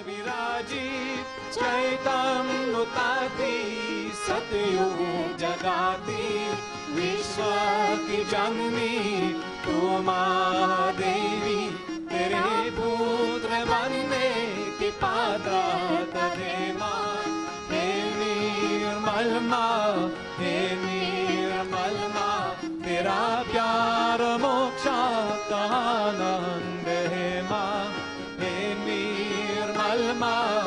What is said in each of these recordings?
विराजित चैतन्य ताती सतयुग जगाती विश्व की जननी तू माँ देवी तेरे पुत्र बनने की पात्रता दे माँ हे निर्मल माँ हे निर्मल माँ तेरा प्यार मोक्ष का आनंद है माँ हे निर्मल माँ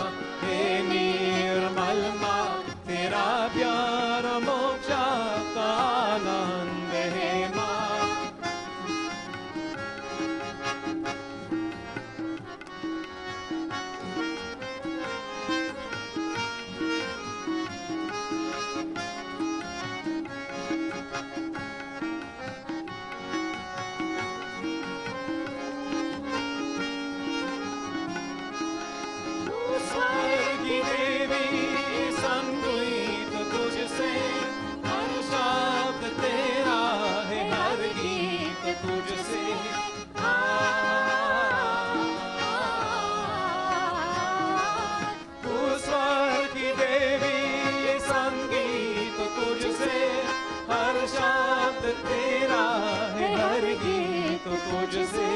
हे निर्मल माँ तेरा प्यार मोक्ष का आनंद है माँ तुझसे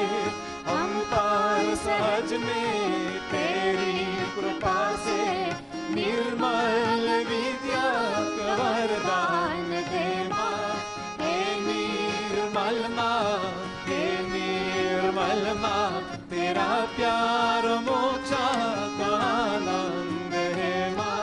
हम पर सहज में तेरी कृपा से निर्मल विद्या का वरदान दे माँ हे निर्मल माँ हे निर्मल माँ तेरा प्यार मोक्ष का आनंद है माँ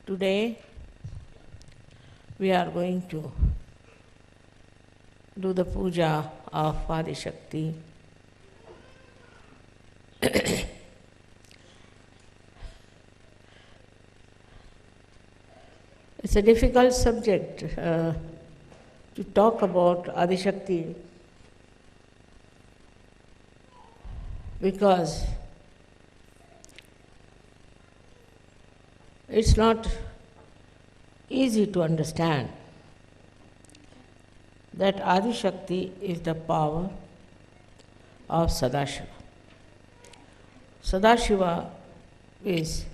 Today we are going to do the puja of Adishakti. It's a difficult subject to talk about Adishakti because it's not easy to understand that Adishakti is the power of Sadashiva. Sadashiva is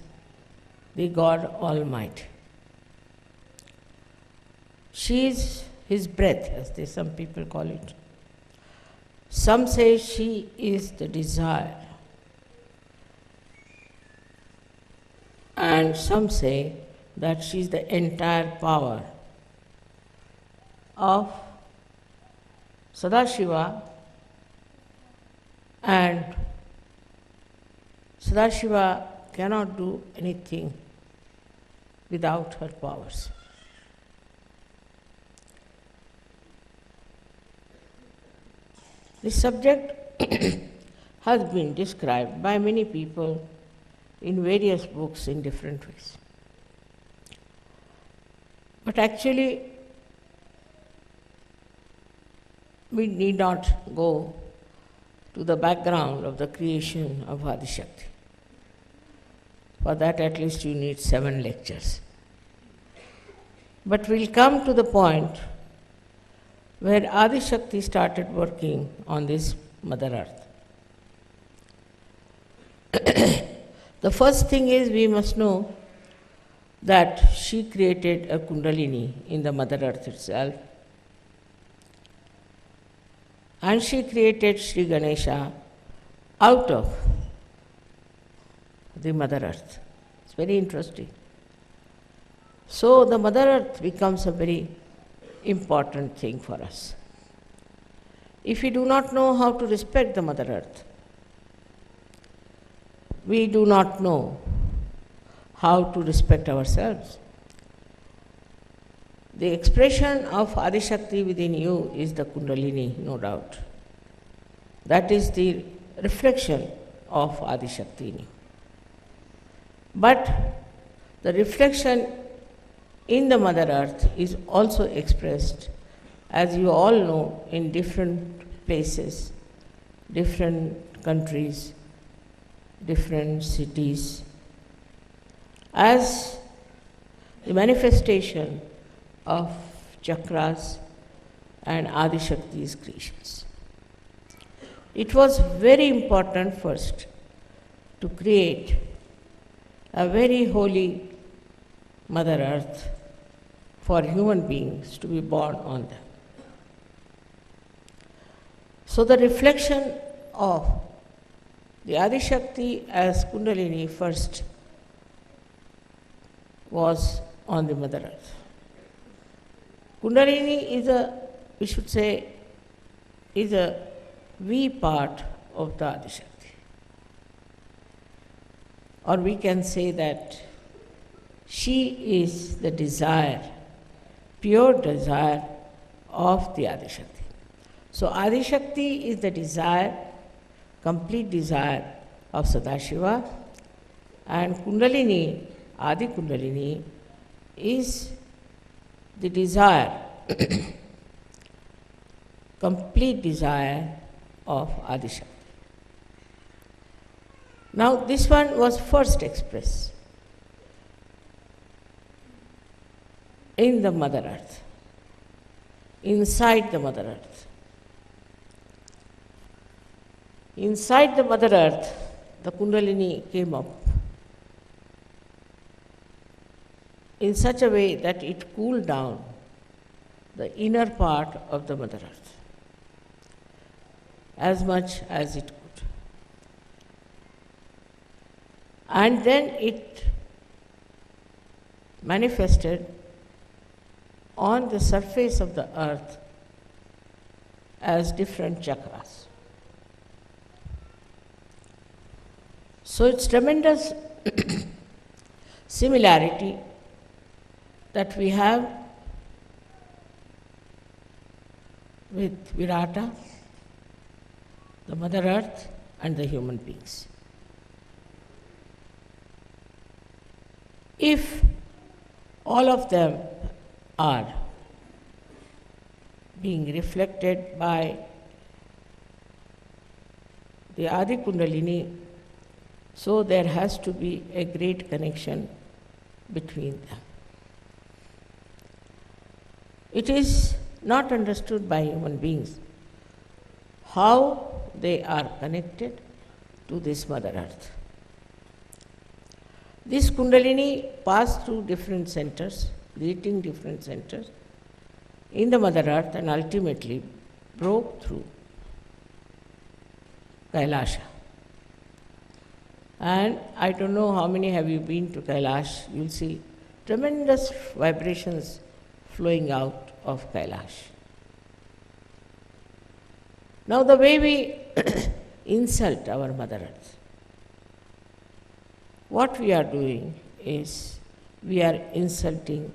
the God Almighty. She is his breath, as some people call it. Some say she is the desire. And some say that she is the entire power of Sadashiva, and Sadashiva cannot do anything without her powers. This subject has been described by many people in various books in different ways. But actually, we need not go to the background of the creation of Adishakti. For that, at least you need 7 lectures. But we'll come to the point where Adishakti started working on this Mother Earth. The first thing is we must know that she created a Kundalini in the Mother Earth itself. And she created Shri Ganesha out of the Mother Earth. It's very interesting. So the Mother Earth becomes a very important thing for us. If we do not know how to respect the Mother Earth, we do not know how to respect ourselves. The expression of Adishakti within you is the Kundalini, no doubt. That is the reflection of Adishakti in you. But the reflection in the Mother Earth is also expressed, as you all know, in different places, different countries, different cities, as the manifestation of chakras and Adishakti's creations. It was very important first to create a very holy Mother Earth for human beings to be born on them. So the reflection of the Adishakti as Kundalini first was on the Mother Earth. Kundalini is we should say, is a V part of the Adishakti. Or we can say that she is the desire, pure desire of the Adishakti. So Adishakti is the desire, complete desire of Sadashiva, and Kundalini, Adi Kundalini, is the desire, complete desire of Adishakti. Now this one was first expressed in the Mother Earth, inside the Mother Earth. Inside the Mother Earth, the Kundalini came up in such a way that it cooled down the inner part of the Mother Earth as much as it could. And then it manifested on the surface of the earth as different chakras. So it's tremendous similarity that we have with Virata, the Mother Earth, and the human beings. If all of them are being reflected by the Adi Kundalini, so there has to be a great connection between them. It is not understood by human beings how they are connected to this Mother Earth. This Kundalini passed through different centers, creating different centers in the Mother Earth, and ultimately broke through Kailasha. And I don't know how many have you been to Kailash. You'll see tremendous vibrations flowing out of Kailash. Now the way we insult our Mother Earth, what we are doing is we are insulting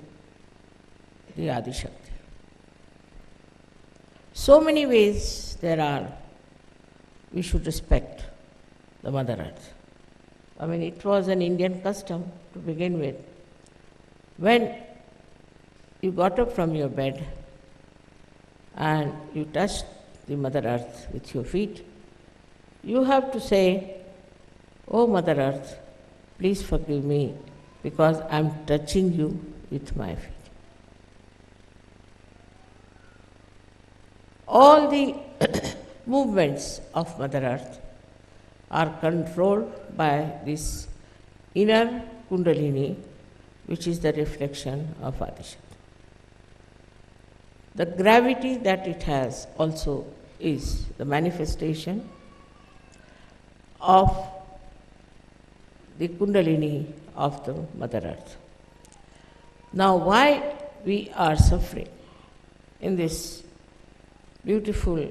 the Adishakti. So many ways there are we should respect the Mother Earth. I mean, it was an Indian custom to begin with. When you got up from your bed and you touched the Mother Earth with your feet, you have to say, "Oh Mother Earth, please forgive me because I am touching you with my feet." All the movements of Mother Earth are controlled by this inner Kundalini, which is the reflection of Adishakti. The gravity that it has also is the manifestation of the Kundalini of the Mother Earth. Now, why we are suffering in this beautiful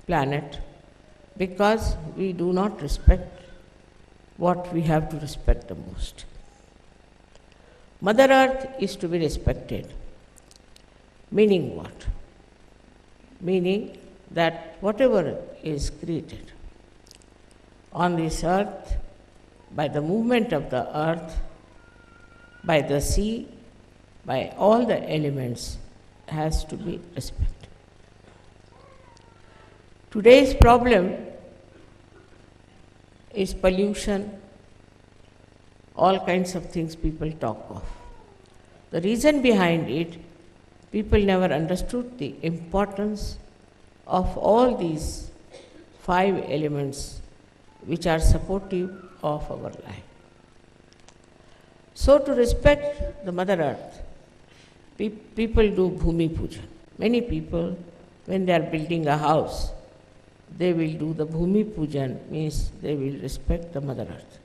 planet? Because we do not respect what we have to respect the most. Mother Earth is to be respected. Meaning what? Meaning that whatever is created on this earth, by the movement of the earth, by the sea, by all the elements, has to be respected. Today's problem is pollution, all kinds of things people talk of. The reason behind it, people never understood the importance of all these 5 elements which are supportive of our life. So to respect the Mother Earth, people do Bhumi Puja. Many people, when they are building a house, they will do the Bhumi Pujan, means they will respect the Mother Earth.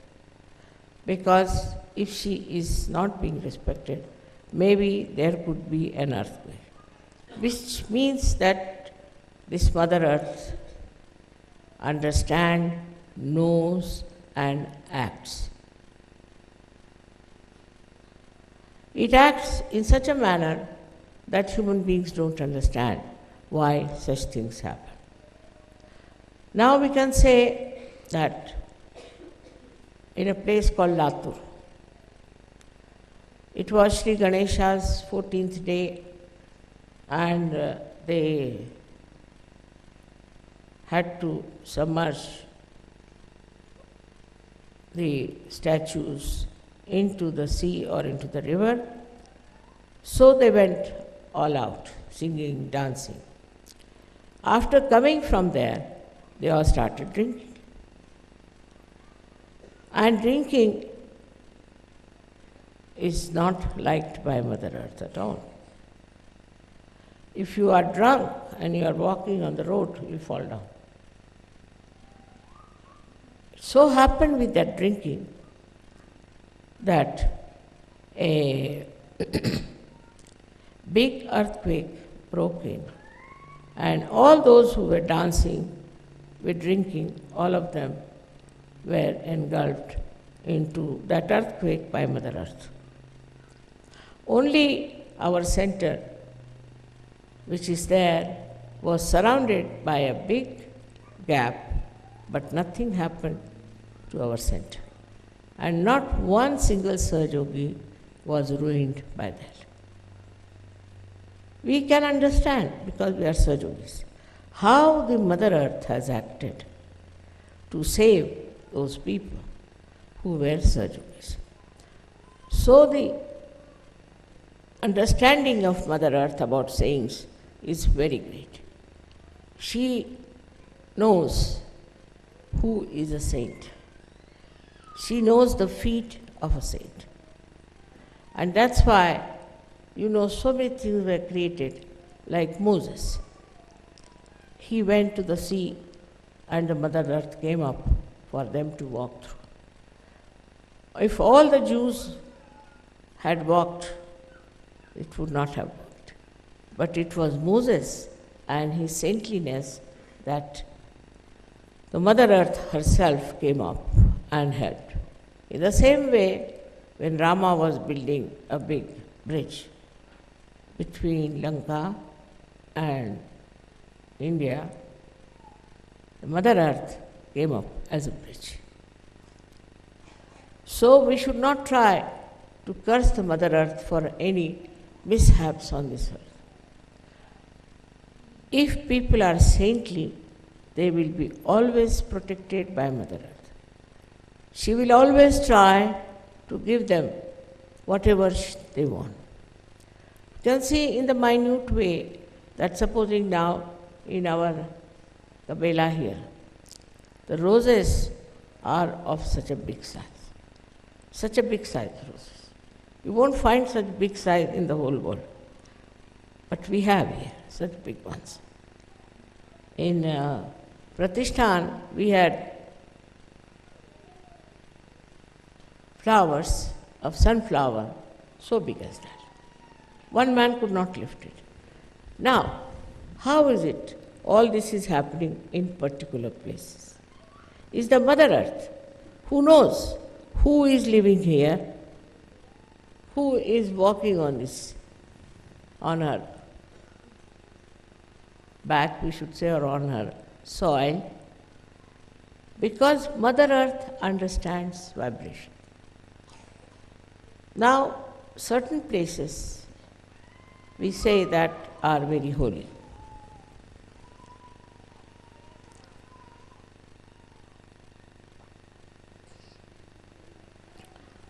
Because if she is not being respected, maybe there could be an earthquake. Which means that this Mother Earth understands, knows and acts. It acts in such a manner that human beings don't understand why such things happen. Now we can say that in a place called Latur, it was Shri Ganesha's 14th day, and they had to submerge the statues into the sea or into the river. So they went all out, singing, dancing. After coming from there, they all started drinking. And drinking is not liked by Mother Earth at all. If you are drunk and you are walking on the road, you fall down. It so happened with that drinking that a big earthquake broke in, and all those who were dancing with drinking, all of them were engulfed into that earthquake by Mother Earth. Only our center, which is there, was surrounded by a big gap, but nothing happened to our center. And not one single Sahajayogi was ruined by that. We can understand, because we are Sahajayogis, how the Mother Earth has acted to save those people who were Sahajayogis. So the understanding of Mother Earth about saints is very great. She knows who is a saint. She knows the feet of a saint. And that's why, so many things were created, like Moses. He went to the sea and the Mother Earth came up for them to walk through. If all the Jews had walked, it would not have worked. But it was Moses and his saintliness that the Mother Earth herself came up and helped. In the same way, when Rama was building a big bridge between Lanka and India, the Mother Earth came up as a bridge. So we should not try to curse the Mother Earth for any mishaps on this earth. if people are saintly, they will be always protected by Mother Earth. She will always try to give them whatever they want. You can see in the minute way that supposing now in our Cabella here, the roses are of such a big size roses. You won't find such big size in the whole world. But we have here such big ones. In Pratishthan, we had flowers of sunflower so big as that. One man could not lift it. Now, how is it all this is happening in particular places? Is the Mother Earth, who knows who is living here, who is walking on this, on her back, we should say, or on her soil, because Mother Earth understands vibration. Now, certain places we say that are very holy.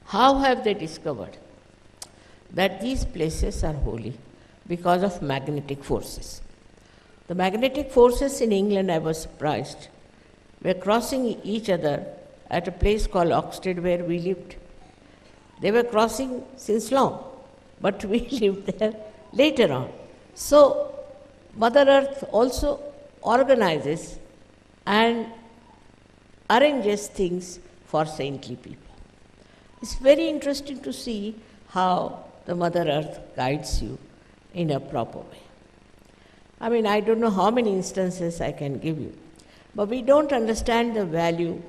How have they discovered that these places are holy? Because of magnetic forces. The magnetic forces in England, I was surprised, were crossing each other at a place called Oxted where we lived. They were crossing since long, but we lived there later on. So, Mother Earth also organizes and arranges things for saintly people. It's very interesting to see how the Mother Earth guides you in a proper way. I mean, I don't know how many instances I can give you, but we don't understand the value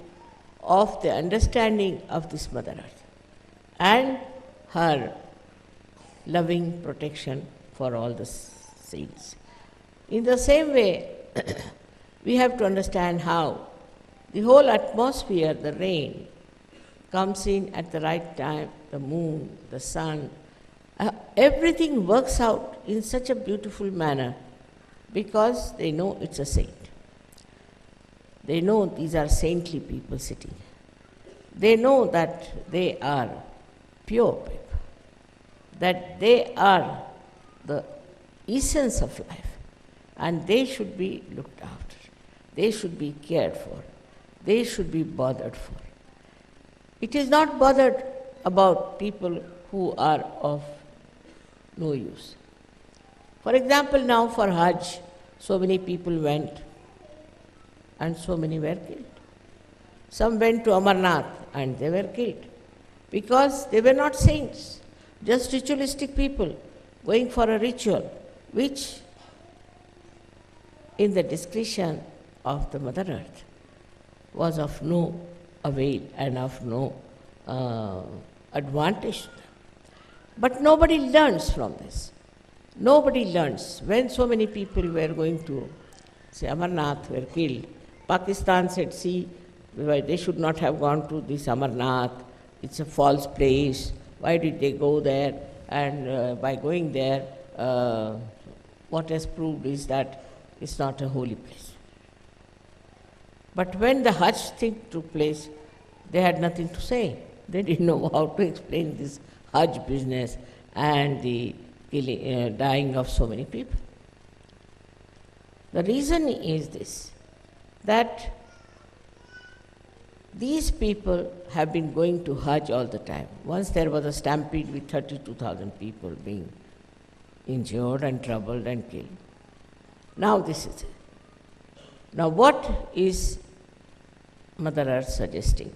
of the understanding of this Mother Earth and her loving protection for all the saints. In the same way, we have to understand how the whole atmosphere, the rain, comes in at the right time, the moon, the sun, everything works out in such a beautiful manner because they know it's a saint. They know these are saintly people sitting. They know that they are pure people, that they are the essence of life, and they should be looked after. They should be cared for. They should be bothered for. It is not bothered about people who are of no use. For example, now for Hajj, so many people went and so many were killed. Some went to Amarnath and they were killed because they were not saints, just ritualistic people going for a ritual which, in the discretion of the Mother Earth, was of no avail and of no advantage to them. But nobody learns from this. Nobody learns. When so many people were going to, say, Amarnath, were killed, Pakistan said, see, they should not have gone to this Amarnath. It's a false place. Why did they go there? And by going there, what has proved is that it's not a holy place. But when the Hajj thing took place, they had nothing to say. They didn't know how to explain this Hajj business and the dying of so many people. The reason is this, that these people have been going to Hajj all the time. Once there was a stampede with 32,000 people being injured and troubled and killed. Now this is it. Now what is Mother Earth suggesting?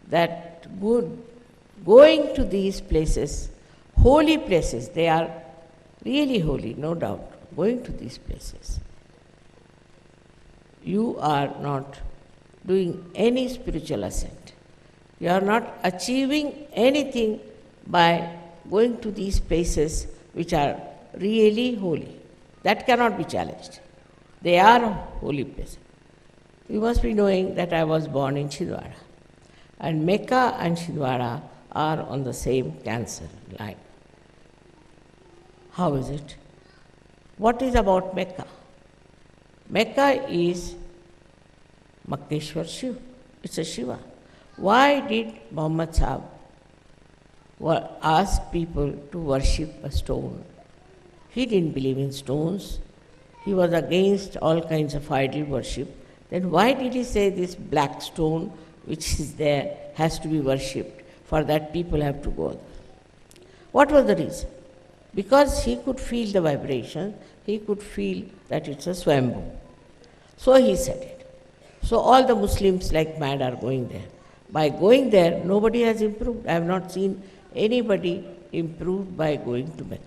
That going to these places, holy places, they are really holy, no doubt, going to these places, you are not doing any spiritual ascent. You are not achieving anything by going to these places which are really holy. That cannot be challenged. They are holy places. You must be knowing that I was born in Chhindwara, and Mecca and Chhindwara are on the same Cancer line. How is it? What is about Mecca? Mecca is Makkeshwar Shiv. It's a Shiva. Why did Muhammad Sahib ask people to worship a stone? He didn't believe in stones. He was against all kinds of idol worship. Then why did he say this black stone which is there has to be worshipped? For that people have to go there. What was the reason? Because he could feel the vibration, he could feel that it's a Swambhu. So he said it. So all the Muslims like mad are going there. By going there, nobody has improved. I have not seen anybody improved by going to Mecca.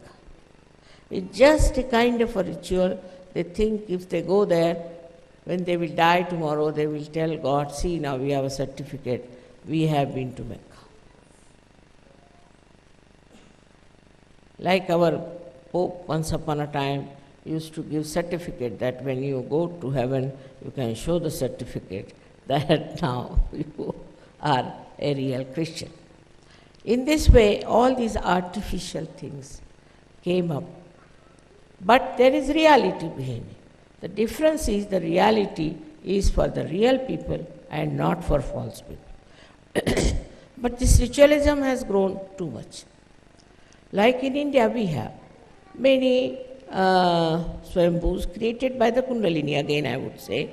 It's just a kind of a ritual. They think if they go there, when they will die tomorrow, they will tell God, see, now we have a certificate, we have been to Mecca. Like our Pope once upon a time used to give certificate that when you go to heaven, you can show the certificate that now you are a real Christian. In this way, all these artificial things came up. But there is reality behind it. The difference is the reality is for the real people and not for false people. But this ritualism has grown too much. Like in India, we have many Swambhus created by the Kundalini, again I would say,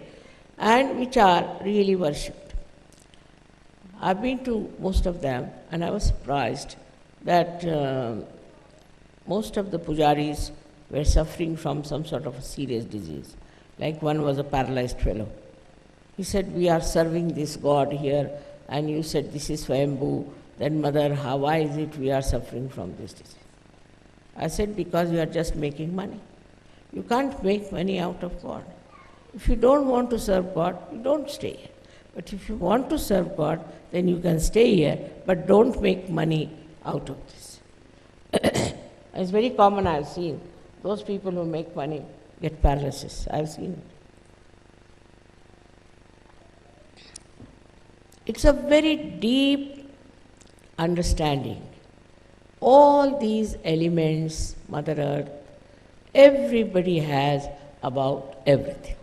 and which are really worshipped. I've been to most of them and I was surprised that most of the pujaris were suffering from some sort of a serious disease. Like one was a paralyzed fellow. He said, we are serving this God here and you said this is Swambhu, then mother, why is it we are suffering from this disease? I said, because you are just making money. You can't make money out of God. If you don't want to serve God, you don't stay here. But if you want to serve God, then you can stay here, but don't make money out of this. It's very common, I've seen. Those people who make money get paralysis. I've seen it. It's a very deep understanding. All these elements, Mother Earth, everybody has about everything.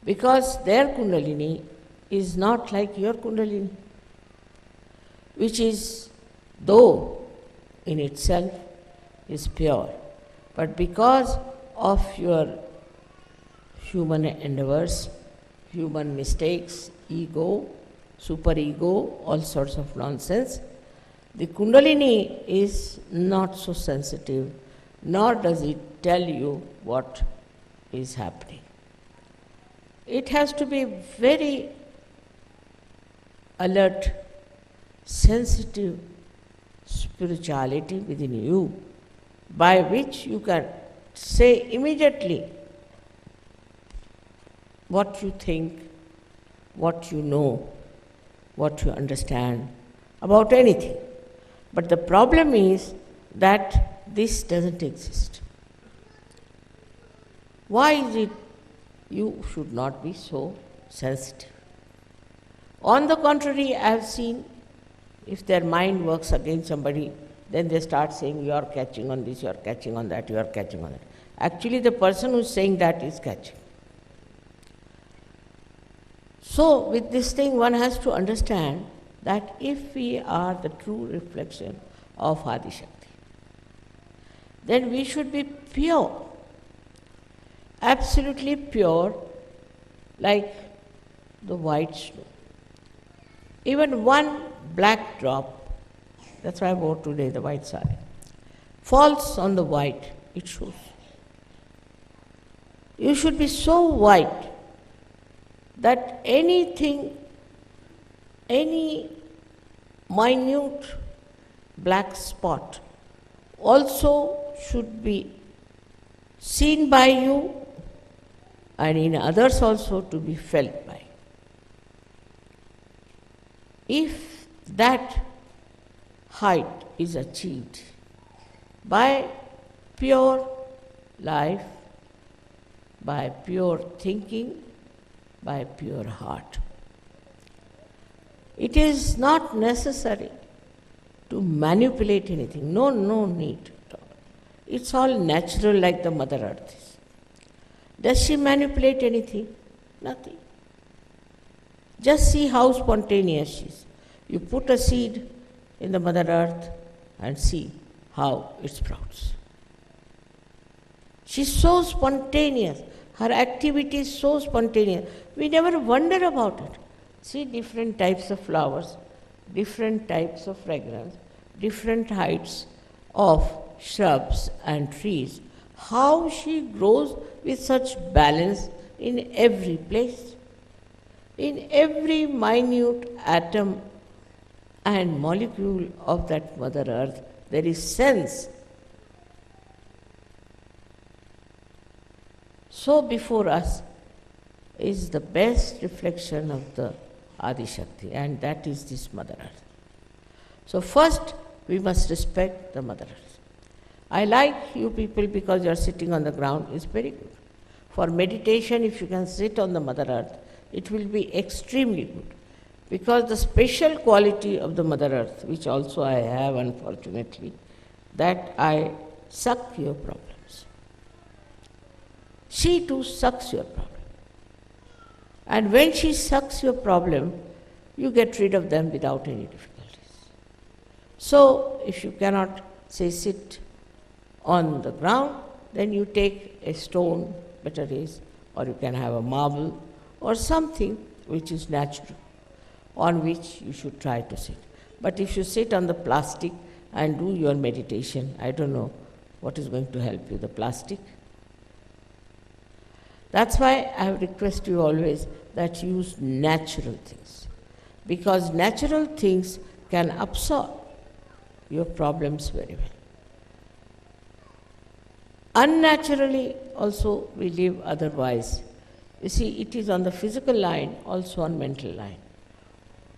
Because their Kundalini is not like your Kundalini, which is, though in itself is pure, but because of your human endeavors, human mistakes, ego, superego, all sorts of nonsense, the Kundalini is not so sensitive, nor does it tell you what is happening. It has to be very alert, sensitive spirituality within you, by which you can say immediately what you think, what you know, what you understand about anything. But the problem is that this doesn't exist. Why is it you should not be so sensitive? On the contrary, I have seen if their mind works against somebody, then they start saying, you are catching on this, you are catching on that, you are catching on that. Actually, the person who is saying that is catching. So, with this thing, one has to understand that if we are the true reflection of Adishakti, then we should be pure, absolutely pure, like the white snow. Even one black drop, that's why I wore today the white sari, falls on the white, it shows. You should be so white that anything, any minute black spot also should be seen by you and in others also to be felt by. If that height is achieved by pure life, by pure thinking, by pure heart, it is not necessary to manipulate anything. No need at all. It's all natural like the Mother Earth is. Does she manipulate anything? Nothing. Just see how spontaneous she is. You put a seed in the Mother Earth and see how it sprouts. She's so spontaneous. Her activity is so spontaneous. We never wonder about it. See different types of flowers, different types of fragrance, different heights of shrubs and trees. How she grows with such balance in every place. In every minute atom and molecule of that Mother Earth, there is sense. So before us is the best reflection of the Adishakti, and that is this Mother Earth. So first, we must respect the Mother Earth. I like you people because you are sitting on the ground, it's very good. For meditation, if you can sit on the Mother Earth, it will be extremely good. Because the special quality of the Mother Earth, which also I have unfortunately, that I suck your problems. She too sucks your problem. And when she sucks your problem, you get rid of them without any difficulties. So, if you cannot, say, sit on the ground, then you take a stone, better is, or you can have a marble, or something which is natural, on which you should try to sit. But if you sit on the plastic and do your meditation, I don't know what is going to help you, the plastic. That's why I have requested you always that you use natural things, because natural things can absorb your problems very well. Unnaturally also we live otherwise. You see, it is on the physical line, also on mental line.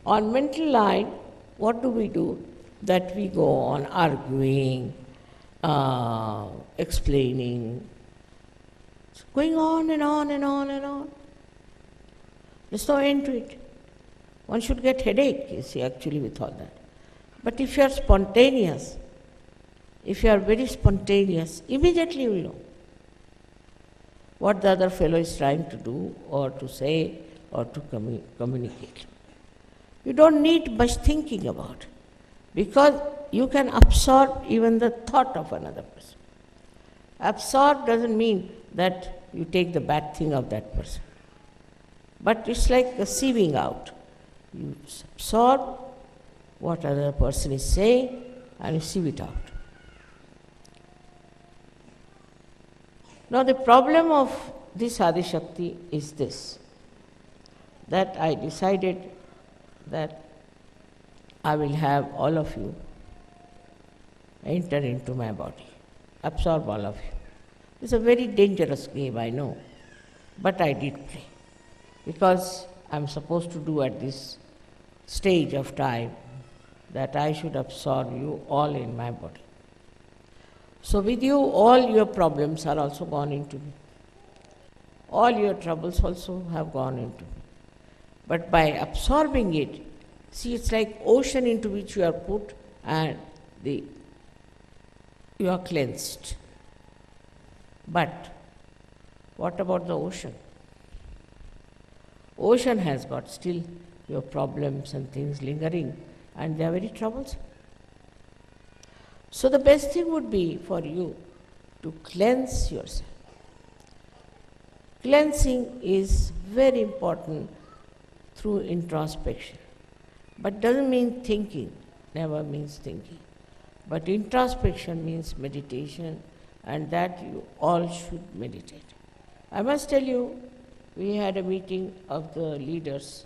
On mental line, what do? That we go on arguing, explaining. It's going on and on and on and on. There's no end to it. One should get headache, you see, actually with all that. But if you are spontaneous, if you are very spontaneous, immediately you will know what the other fellow is trying to do or to say or to communicate. You don't need much thinking about it, because you can absorb even the thought of another person. Absorb doesn't mean that you take the bad thing of that person, but it's like a sieving out. You absorb what other person is saying and you sieve it out. Now the problem of this Adishakti is this, that I decided that I will have all of you enter into my body, absorb all of you. It's a very dangerous game, I know, but I did play, because I'm supposed to do at this stage of time that I should absorb you all in my body. So with you, all your problems are also gone into me. All your troubles also have gone into me. But by absorbing it, see, it's like ocean into which you are put and you are cleansed. But what about the ocean? Ocean has got still your problems and things lingering, and they are very troublesome. So the best thing would be for you to cleanse yourself. Cleansing is very important through introspection, but doesn't mean thinking, never means thinking. But introspection means meditation, and that you all should meditate. I must tell you, we had a meeting of the leaders,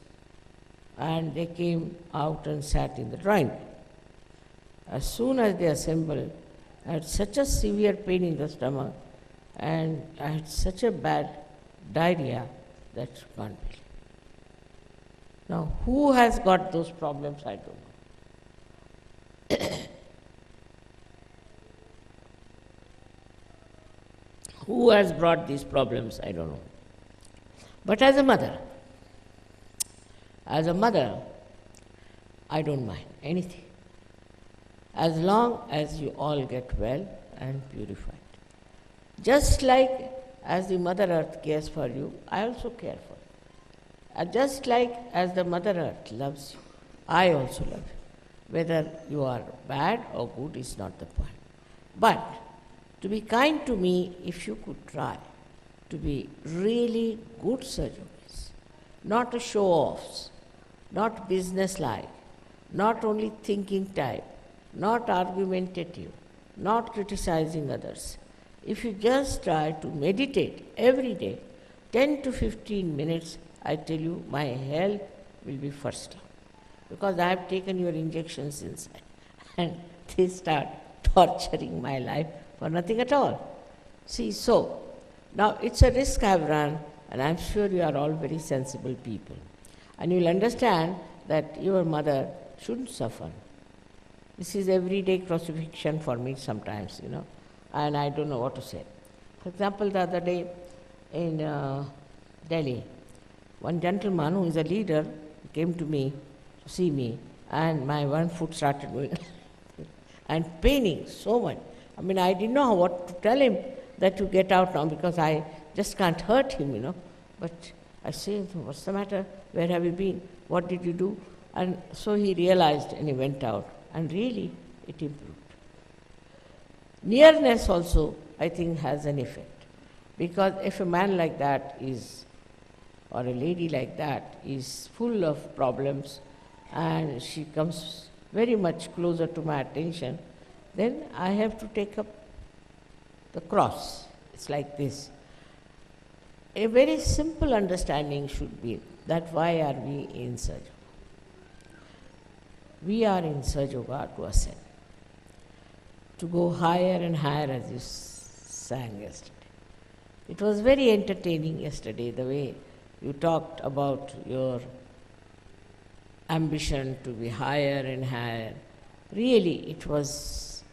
and they came out and sat in the drawing room. As soon as they assembled, I had such a severe pain in the stomach, and I had such a bad diarrhea that you can't believe. Now, who has got those problems, I don't know. Who has brought these problems, I don't know. But as a mother, I don't mind anything, as long as you all get well and purified. Just like as the Mother Earth cares for you, I also care for you. And just like as the Mother Earth loves you, I also love you. Whether you are bad or good is not the point. But to be kind to me, if you could try to be really good Sahajogis, not a show-offs, not business-like, not only thinking type, not argumentative, not criticizing others. If you just try to meditate every day, 10 to 15 minutes, I tell you, my health will be first up. Because I have taken your injections inside and they start torturing my life for nothing at all. See, so, now it's a risk I have run, and I'm sure you are all very sensible people. And you'll understand that your mother shouldn't suffer. This is everyday crucifixion for me sometimes, and I don't know what to say. For example, the other day in Delhi, one gentleman who is a leader came to me to see me, and my one foot started going and paining so much. I mean, I didn't know what to tell him, that you get out now, because I just can't hurt him, But I say, what's the matter? Where have you been? What did you do? And so he realized and he went out, and really it improved. Nearness also, I think, has an effect, because if a man like that is, or a lady like that is full of problems, and she comes very much closer to my attention, then I have to take up the cross. It's like this. A very simple understanding should be that why are we in Sahaja? We are in Sahaja Yoga to ascend, to go higher and higher, as you sang yesterday. It was very entertaining yesterday, the way you talked about your ambition to be higher and higher. Really, it was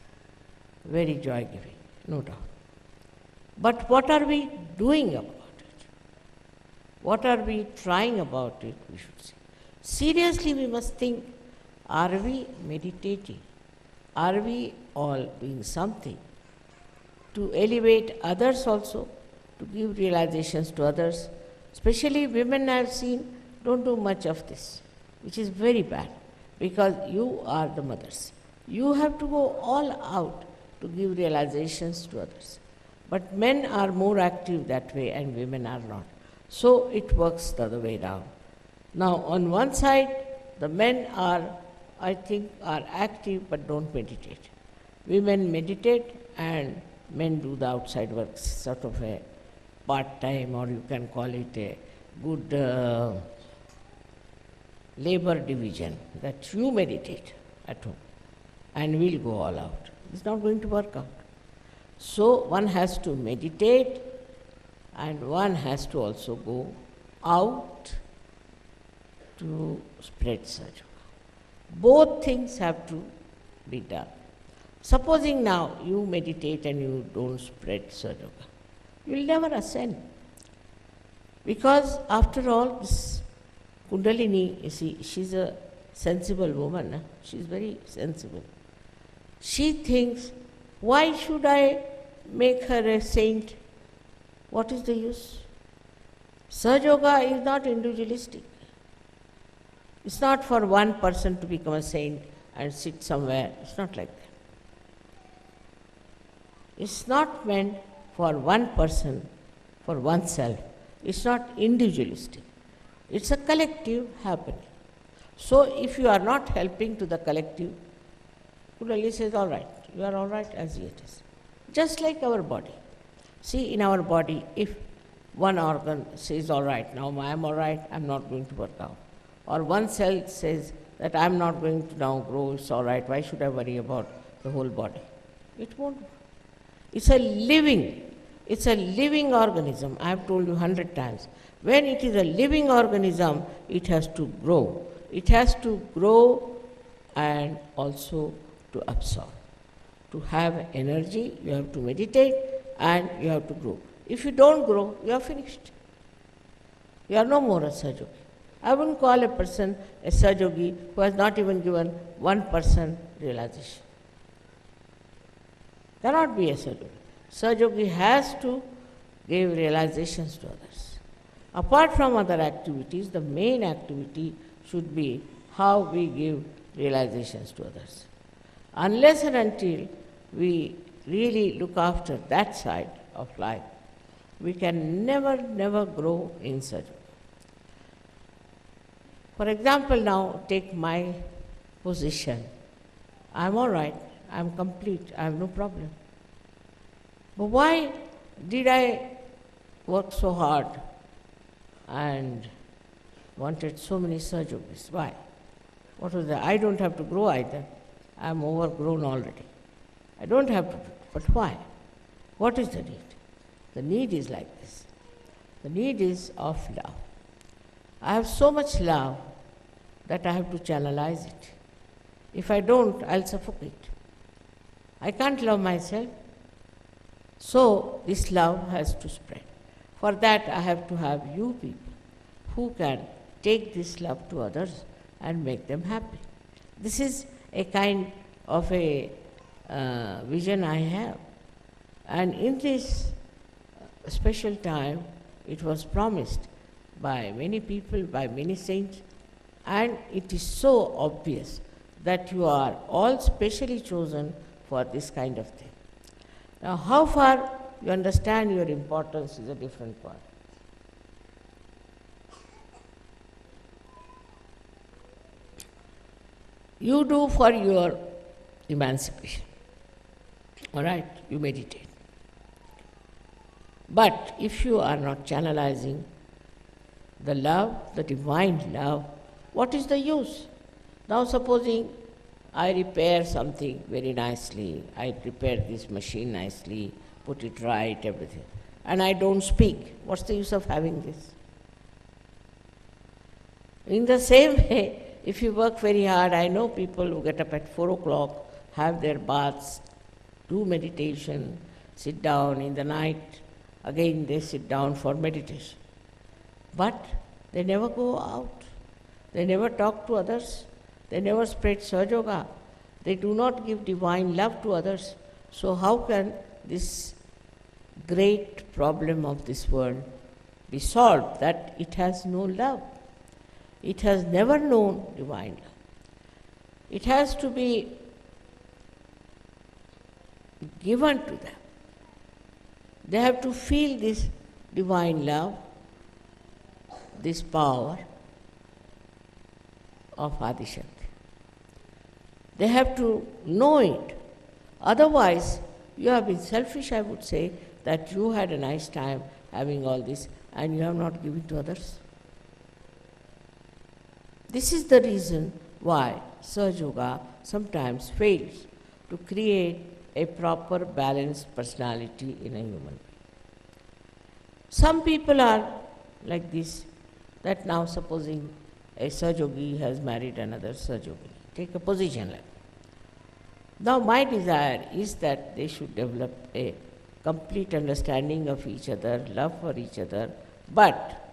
very joy-giving, no doubt. But what are we doing about it? What are we trying about it, we should say? Seriously, we must think, are we meditating? Are we all doing something to elevate others also, to give realizations to others? Especially women, I have seen, don't do much of this, which is very bad, because you are the mothers. You have to go all out to give realizations to others. But men are more active that way and women are not. So it works the other way around. Now, on one side, the men are, I think, are active but don't meditate. Women meditate and men do the outside work, sort of a part-time, or you can call it a good labor division, that you meditate at home and we'll go all out. It's not going to work out. So one has to meditate and one has to also go out to spread Sahaja. Both things have to be done. Supposing now you meditate and you don't spread Sahaja, you will never ascend. Because after all, this Kundalini, you see, she's a sensible woman. She's very sensible. She thinks, why should I make her a saint? What is the use? Sahaja Yoga is not individualistic. It's not for one person to become a saint and sit somewhere. It's not like that. It's not meant for one person, for oneself. It's not individualistic. It's a collective happening. So if you are not helping to the collective, Kundalini says, all right, you are all right as it is. Just like our body. See, in our body, if one organ says, all right, now I am all right, I am not going to work out. Or one cell says that I am not going to now grow, it's all right, why should I worry about the whole body? It won't. It's a living organism. I have told you 100 times. When it is a living organism, it has to grow. It has to grow and also to absorb. To have energy, you have to meditate and you have to grow. If you don't grow, you are finished. You are no more a Sahaja. I wouldn't call a person a Sahaja who has not even given 1% realization. Cannot be a Sahaja. Sahaja has to give realizations to others. Apart from other activities, the main activity should be how we give realizations to others. Unless and until we really look after that side of life, we can never grow in such. For example, now take my position. I'm all right, I'm complete, I have no problem. But why did I work so hard and wanted so many Sahajogis? Why? What was that? I don't have to grow either. I'm overgrown already. I don't have to do it. But why? What is the need? The need is like this. The need is of love. I have so much love that I have to channelize it. If I don't, I'll suffocate. I can't love myself. So this love has to spread. For that, I have to have you people who can take this love to others and make them happy. This is a kind of a vision I have. And in this special time, it was promised by many people, by many saints, and it is so obvious that you are all specially chosen for this kind of thing. Now, how far you understand your importance is a different point. You do for your emancipation. All right, you meditate. But if you are not channelizing the love, the divine love, what is the use? Now supposing I repair something very nicely, I repair this machine nicely, put it right, everything, and I don't speak, what's the use of having this? In the same way, if you work very hard, I know people who get up at 4 o'clock, have their baths, do meditation, sit down in the night, again they sit down for meditation. But they never go out. They never talk to others. They never spread Sahajayoga. They do not give divine love to others. So how can this great problem of this world be solved, that it has no love? It has never known divine love. It has to be given to them. They have to feel this divine love, this power of Adishakti. They have to know it. Otherwise, you have been selfish, I would say, that you had a nice time having all this and you have not given to others. This is the reason why Sahajayoga sometimes fails to create a proper balanced personality in a human being. Some people are like this, that now supposing a Sahajogi has married another Sahajogi, take a position like that. Now my desire is that they should develop a complete understanding of each other, love for each other, but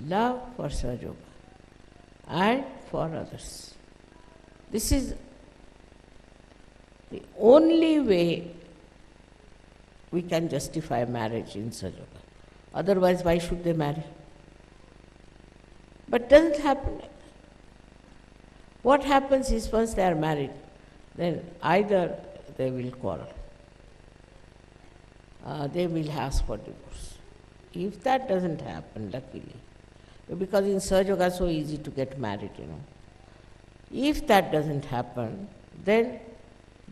love for Sahajayoga and for others. This is the only way we can justify marriage in Sahajayoga. Otherwise, why should they marry? But it doesn't happen like that. What happens is once they are married, then either they will quarrel, they will ask for divorce. If that doesn't happen, luckily, because in Sahajayoga so easy to get married, If that doesn't happen, then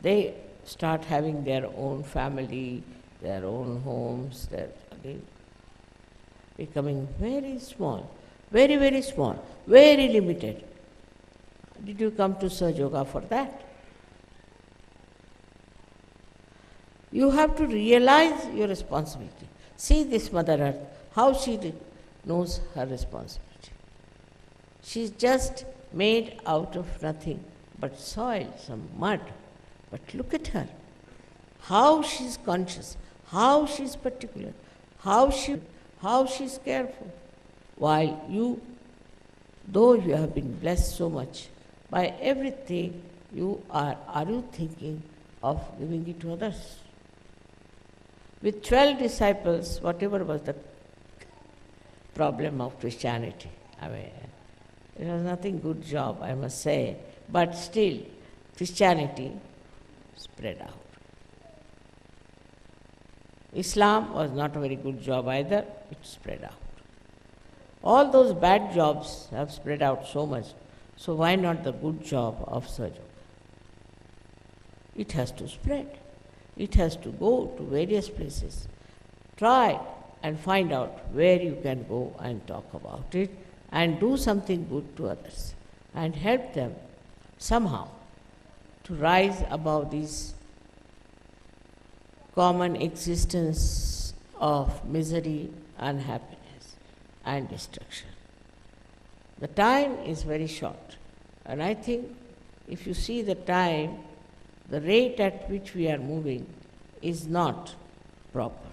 they start having their own family, their own homes, again becoming very small, very small, very limited. Did you come to Sahajayoga for that? You have to realize your responsibility. See this Mother Earth, how she knows her responsibility. She's just made out of nothing but soil, some mud. But look at her, how she's conscious, how she's particular, how she's careful. While you, though you have been blessed so much by everything, are you thinking of giving it to others? With 12 disciples, whatever was the problem of Christianity, I mean, it was nothing good job, I must say, but still, Christianity spread out. Islam was not a very good job either, it spread out. All those bad jobs have spread out so much, so why not the good job of Sahaja Yoga? It has to spread. It has to go to various places. Try and find out where you can go and talk about it and do something good to others and help them somehow to rise above this common existence of misery, unhappiness and destruction. The time is very short, and I think if you see the time, the rate at which we are moving is not proper.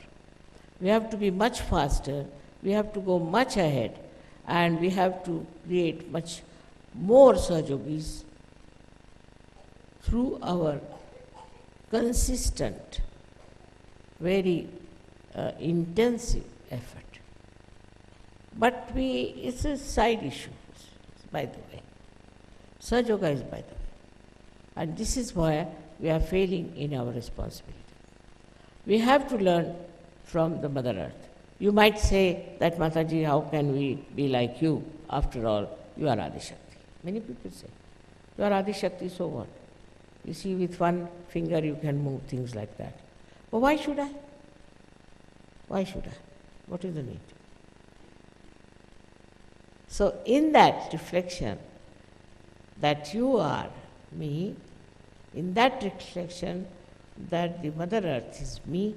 We have to be much faster, we have to go much ahead, and we have to create much more Sahajogis through our consistent, very intensive effort. But it's a side issue, by the way. Sahaja Yoga is by the way. And this is why we are failing in our responsibility. We have to learn from the Mother Earth. You might say that, Mataji, how can we be like you? After all, you are Adishakti. Many people say, you are Adishakti, so what? You see, with one finger you can move things like that. But why should I? Why should I? What is the need? So in that reflection that you are me, in that reflection that the Mother Earth is me,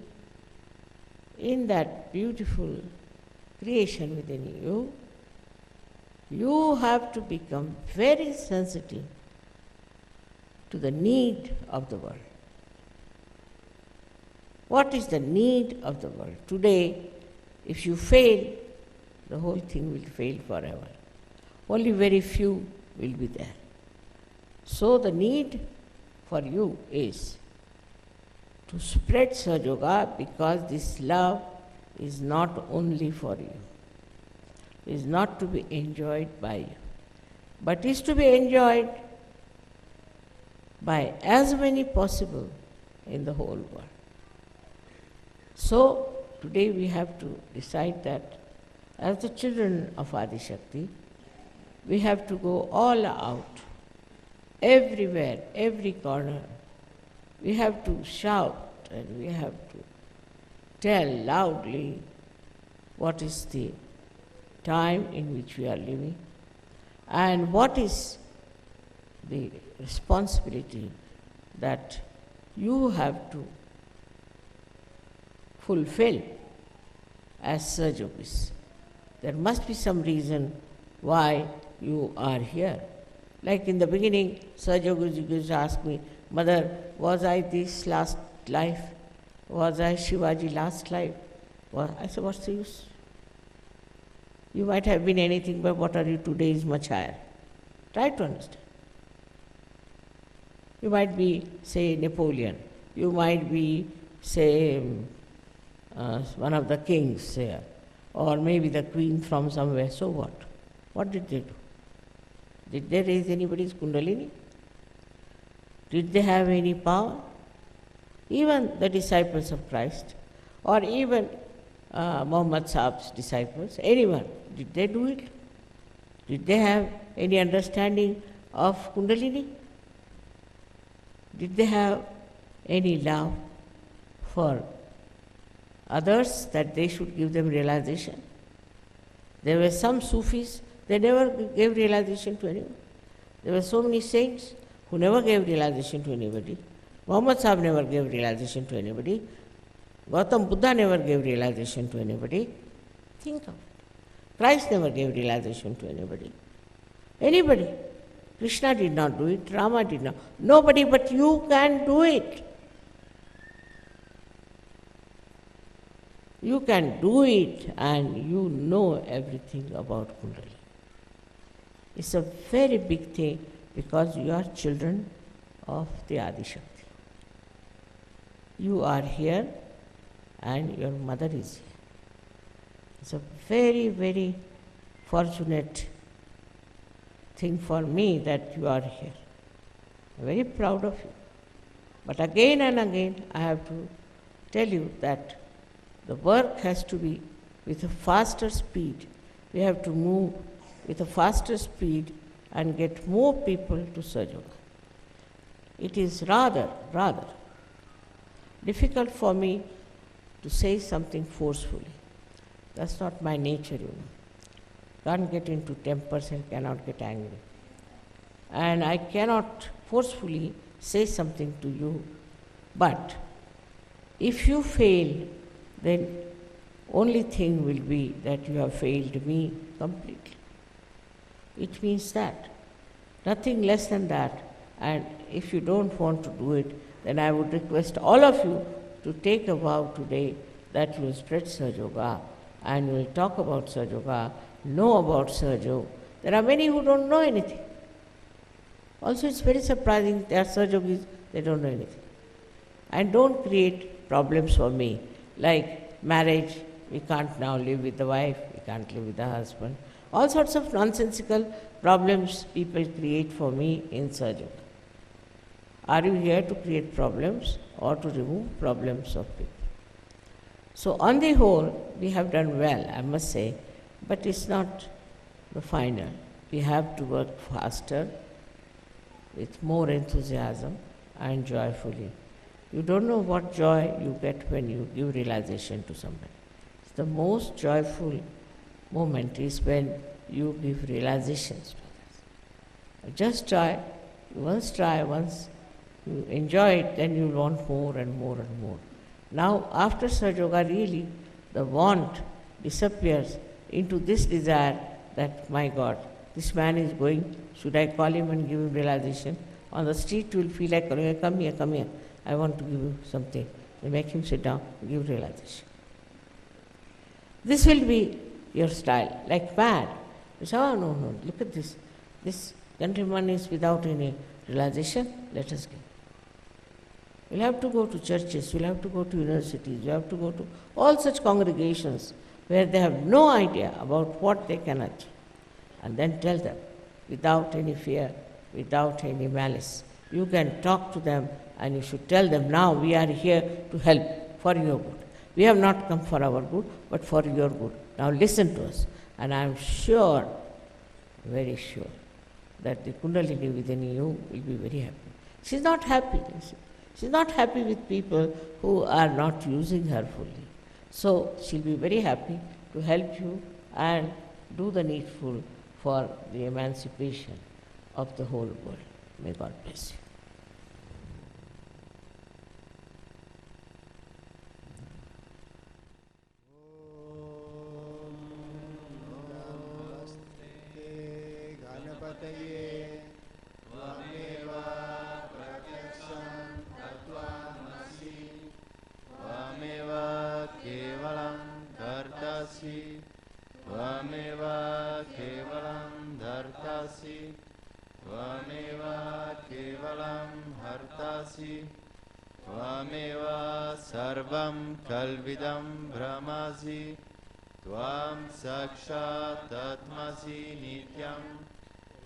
in that beautiful creation within you, you have to become very sensitive to the need of the world. What is the need of the world? Today, if you fail, the whole thing will fail forever. Only very few will be there. So the need for you is to spread Sahaja Yoga, because this love is not only for you, is not to be enjoyed by you, but is to be enjoyed by as many possible in the whole world. So today we have to decide that as the children of Adishakti, we have to go all out, everywhere, every corner. We have to shout and we have to tell loudly what is the time in which we are living and what is the responsibility that you have to fulfill as Sahajogis. There must be some reason why you are here. Like in the beginning, Sahajogis used to ask me, Mother, was I this last life? Was I Shivaji last life? I said, what's the use? You might have been anything, but what are you today is much higher. Try to understand. You might be, say, Napoleon. You might be, say, one of the kings here, or maybe the queen from somewhere. So what? What did they do? Did they raise anybody's kundalini? Did they have any power? Even the disciples of Christ, or even Muhammad Sahab's disciples, anyone, did they do it? Did they have any understanding of kundalini? Did they have any love for others, that they should give them realization? There were some Sufis, they never gave realization to anyone. There were so many saints who never gave realization to anybody. Muhammad Sahib never gave realization to anybody. Gautam Buddha never gave realization to anybody. Think of it. Christ never gave realization to anybody. Anybody. Krishna did not do it, Rama did not. Nobody but you can do it. You can do it and you know everything about Kundalini. It's a very big thing because you are children of the Adishakti. You are here and your mother is here. It's a very, very fortunate thing for me that you are here. I'm very proud of you. But again and again, I have to tell you that the work has to be with a faster speed. We have to move with a faster speed and get more people to Sahaja Yoga. It is rather difficult for me to say something forcefully. That's not my nature, you know. Can't get into tempers and cannot get angry. And I cannot forcefully say something to you. But if you fail, then only thing will be that you have failed me completely. It means that. Nothing less than that. And if you don't want to do it, then I would request all of you to take a vow today that you will spread Sahaja Yoga and you will talk about Sahaja Yoga, know about Sahaja Yoga. There are many who don't know anything. Also, it's very surprising there are Sahaja Yogis, they don't know anything. And don't create problems for me, like marriage, we can't now live with the wife, we can't live with the husband. All sorts of nonsensical problems people create for me in Sahaja Yoga. Are you here to create problems or to remove problems of people? So on the whole, we have done well, I must say, but it's not the final. We have to work faster, with more enthusiasm and joyfully. You don't know what joy you get when you give realization to somebody. The most joyful moment is when you give realizations to others. Just try, once you enjoy it, then you want more and more and more. Now, after Sahaja Yoga, really, the want disappears into this desire that, my God, this man is going, should I call him and give him realization? On the street, you will feel like, come here, I want to give you something. You make him sit down, give realization. This will be your style, like mad. You say, oh, no, look at this. This countryman is without any realization, let us give. You'll have to go to churches, you'll have to go to universities, you have to go to all such congregations where they have no idea about what they can achieve. And then tell them, without any fear, without any malice. You can talk to them and you should tell them, now we are here to help for your good. We have not come for our good, but for your good. Now listen to us. And I am sure, very sure, that the Kundalini within you will be very happy. She is not happy. She is not happy with people who are not using her fully. So she will be very happy to help you and do the needful for the emancipation of the whole world. May God bless you. Tvameva sarvam kalvidam brahmasi Tvam sakshat atmasi nityam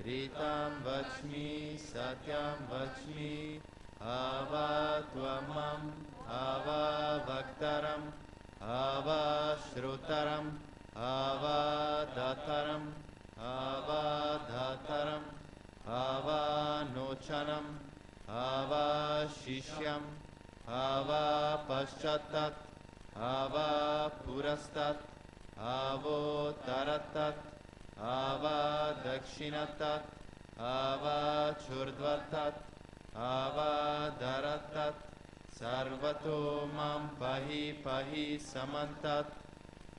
Ritam vachmi satyam vachmi Ava tvamam ava vaktaram Ava shrutaram Ava dataram Ava dhataram Ava nochanam Ava shishyam Ava paschattat Ava purastat Avo taratat Ava dakshinatat Ava churdvatat Ava daratat Sarvato mam pahi pahi samantat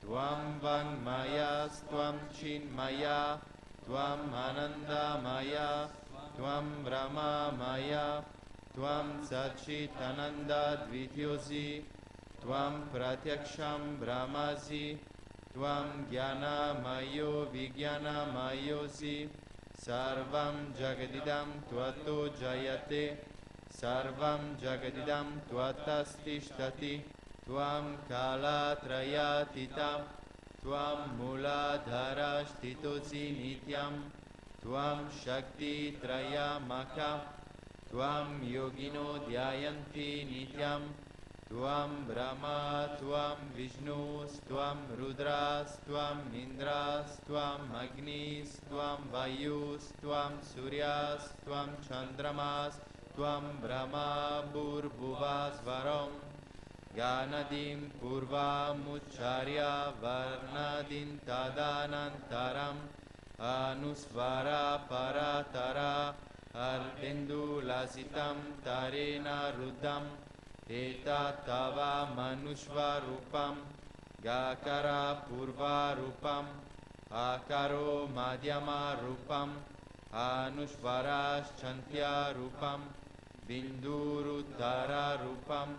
Tvam vang maya stvam chin maya Tvam ananda maya Tvam brahma maya Tvam Sachitananda Dvityosi Tvam Pratyaksham Brahmasi Tvam Jnana Mayo Vijnana Mayosi Sarvam Jagadidam Tvato Jayate Sarvam Jagadidam Tvatastishtati Tvam kalatrayatitam, Tvam muladhara sthitosi nityam, Tvam shakti trayamakam, Tvam yogino dhyayanti nityam, Tvam Brahma, Tvam Vishnus, Tvam Rudras, Tvam Indras, Tvam Agnis, Tvam Vayus, Tvam Suryas, Tvam Chandramas, Tvam Brahma Bhurbhuvas Varam, Ganadim Purvamucharya Varnadin Tadanantaram, Anusvara Paratara, Ardendu Lasitam Tarena Rudam, Eta tava manushva rupam, Gakara purva rupam, Akaro madhyama rupam, Anushvara chantya rupam, Binduruddhara rupam,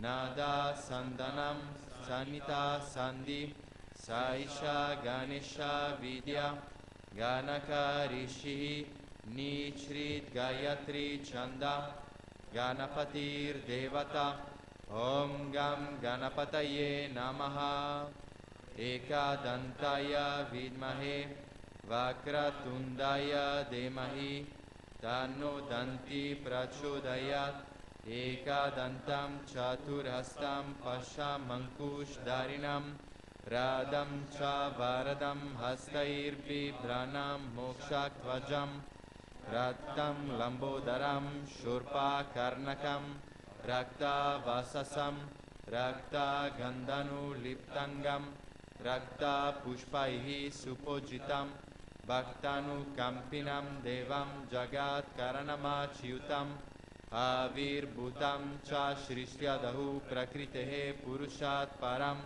Nada sandanam sanita sandhi, Saisha Ganesha vidya, Ganaka rishi, Nichrit Gayatri chanda, Ganapatir Devata, Om Gam Ganapataye Namaha, Ekadantaya Vidmahe, Vakratundaya Demahi, Tanno Danti Prachodayat, Ekadantam Chaturhastam Pasha Mankush Darinam, Radam Cha Varadam Hastair Bibranam Mokshatvajam, Rattam Lambodaram Shurpa Karnakam Rakta Vasasam Rakta Gandhanu Liptangam Rakta Pushpaihi Supojitam Bhaktanu Kampinam Devam Jagat Karanamachyutam Avir Bhutam Cha Shrishyadahu Prakritehe Purushat Param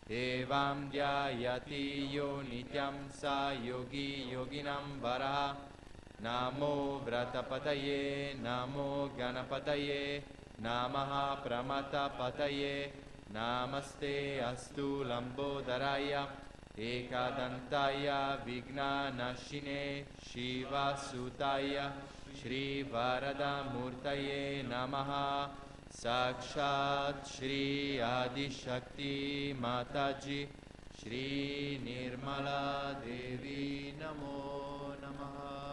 Evam Dhyayati Yo Nityam Sa Yogi Yoginam Varaha Namo Vratapataye, Namo Ganapataye, Namaha Pramatapataye, Namaste Astu Lambodharaya, Ekadantaya Vigna Nashine, Shiva Sutaya, Shri Varada Murtaye Namaha, Sakshat Shri Adishakti Mataji, Shri Nirmala Devi Namo Namaha.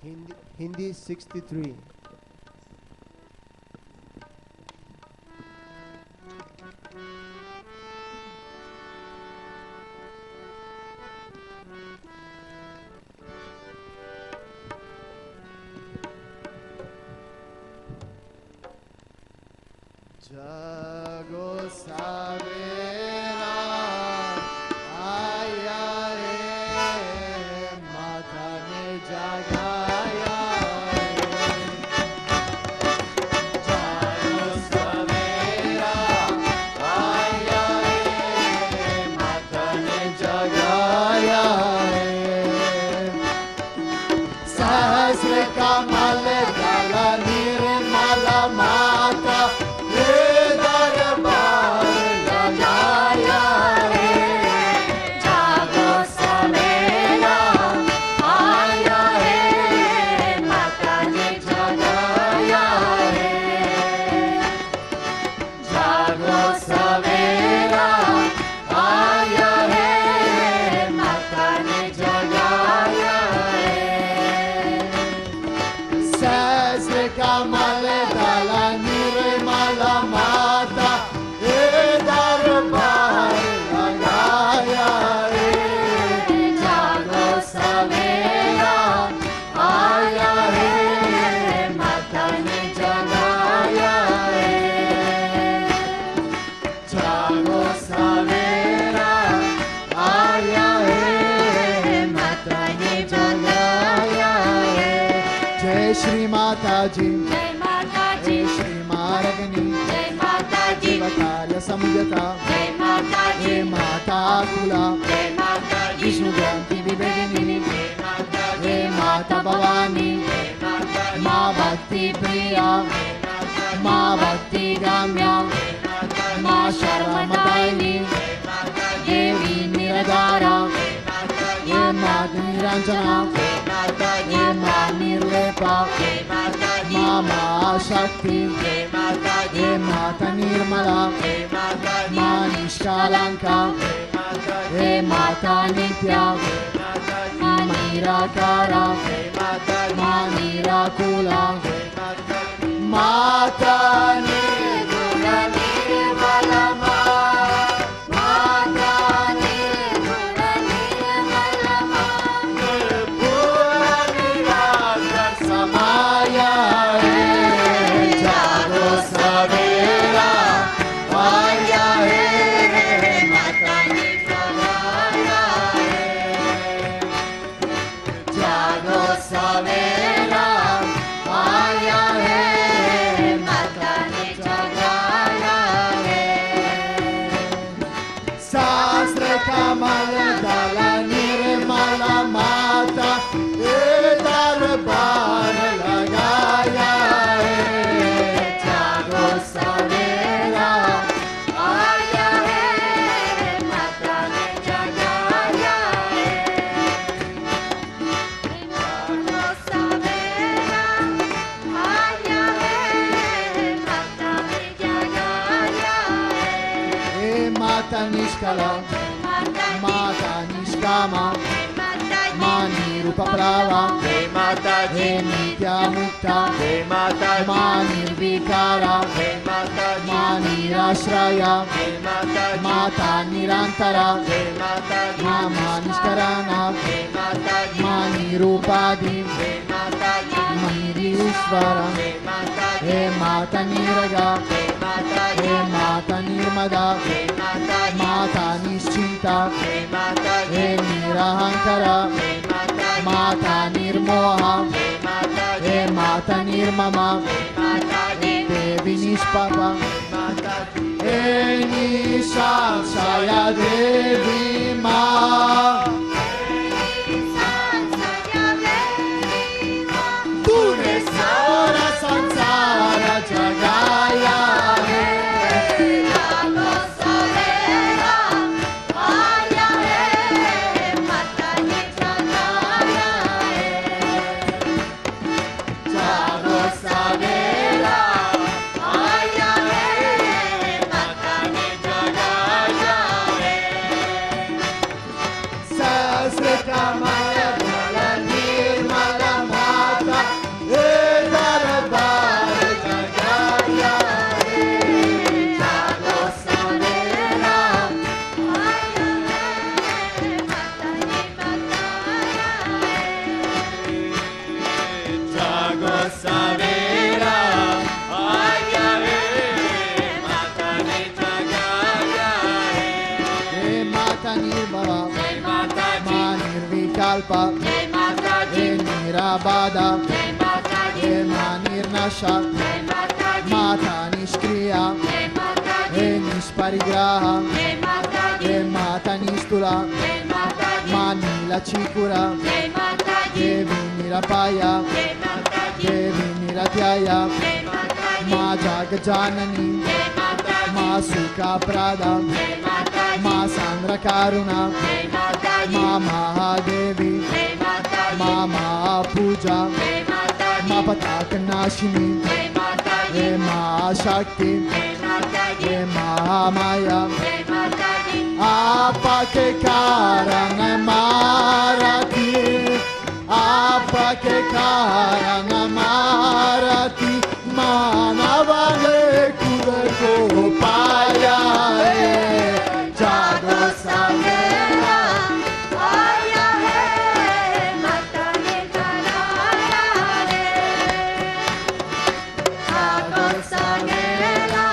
Hindi 63. Jago savera aya re mata ne jagaya Jago savera aya re mata ne jagaya Sahasra kamal dala nirmala mata Shri Mataji, Jai Mataji, Shri Maragani, Jai Mataji, Vakalya Samyata, Jai Mataji, Jai Mata Kula, Jai Mataji, Vishnu Janti Vivegini, Jai Mata Bhavani, Ma Bhakti Priya, Ma Bhakti Gamya, Ma Sharmadayini, Devi Niradhara, Jai Mata Niranjana, Jai Ma Nirlepa, Ma Mahashakti, Jai Mata Nirmala, Ma Nishkalanka, Jai Mata Nitya, Ma Nirakara, Ma Nirakula, Mata Nirguna Nirmala Mata Nirguna Nirmala Nirpura Nirakar Samaya Jago Savera Vaya Mata Nirgaya Jago Savera Vaya Mata Nirgaya Sastra Kamala Dala Nirmala Mata Darbar Lagaya Jago Savera Aya Mata Nirgaya Jago Savera Aya Mata Nirgaya Mata Nishkala Mata Nishkama Mani Rupa Prava Nitya Mukta Mani Vikara Mani Rashraya Mata Nirantara Mama Nishkarana Mani Rupadi Mani Ishvara He Mata Niraga He Mata Nirmada Mata Nischinta He Nirahankara Mata Nirmoha He Mata Nirmama Devi Nishpapa He Nishanshaya Devi Ma Tune Sara Sansara Jagaya Jago Savera Aya Mata Nirgaya Jago Savera Aya Mata Nirgaya Bada, Jai Mataji, Nirnasha, Jai Mataji, Mata Nishkriya, Jai Mataji, Nishparigraha, Jai Mataji, Mata Nistula, Jai Mataji, Manila Chikura, Jai Mataji, Devi Nirapaya, Jai Mataji, Devi Niratyaya, Jai Mataji, Ma Jagajanani, Jai Mataji, Ma Sukha Prada, Jai Mataji, Ma Sandra Karuna, Jai Mataji, Ma Mahadevi, Jai Mataji, Ma Mahapuja, Jai Mataji, Ma Patakanashini, Jai Mataji, Ma Shakti, Jai Mataji, Mahamaya, Jai Mataji, Apa ke karang marati, apa ke karang marati, manavane kuder ko paya jago Savera, Aya hai, Mataji Jalaya hai. Jago Savera,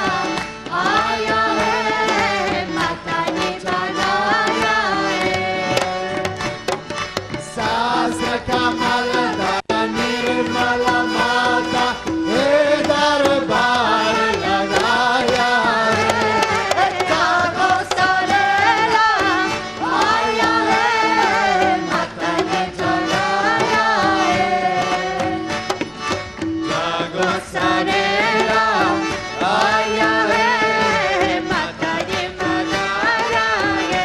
Aya hai, Mataji Jalaya hai. Sastra Kamalada Nirmala Mata E Darbar Lagaya Jago Savera, Aya hai, Mataji Jalaya hai. Jago Savera, Aya hai, Mataji Jalaya hai.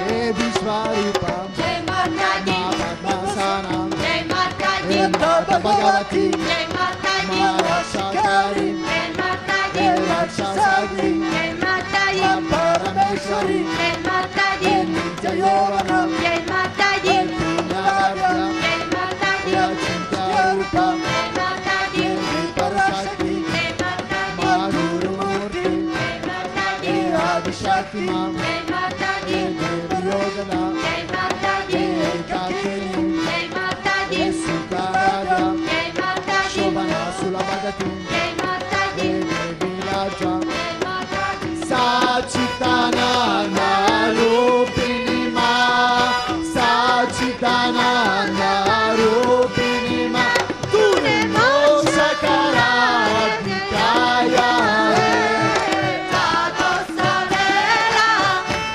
E Vishvarupa Jai Mataji, Padmasana Jai Mataji, E Mata Bhagavati Jai Mataji, Mahashakari Jai Mataji, E Lakshasagri Jai Mataji, Parameshwari Jai Mataji, Nitya Yovana Jai Mataji, Punyavadya Jai Mataji, Yachinta Rupa Jai Mataji, Parashakti Jai Mataji, Maguru Murti Jai Mataji, E Adishakti Mam Jai Mataji, Devi Yogana Jai Mataji, Kakini Jai Mataji, Sukaraja Jai Mataji, Shobhana Sulabhagati Jai Mataji, Devi Raja Jai Mataji, Sachitananda Rupini Ma Sachitananda Rupini Ma Tune Moksha Karadhikaya Jago Savera,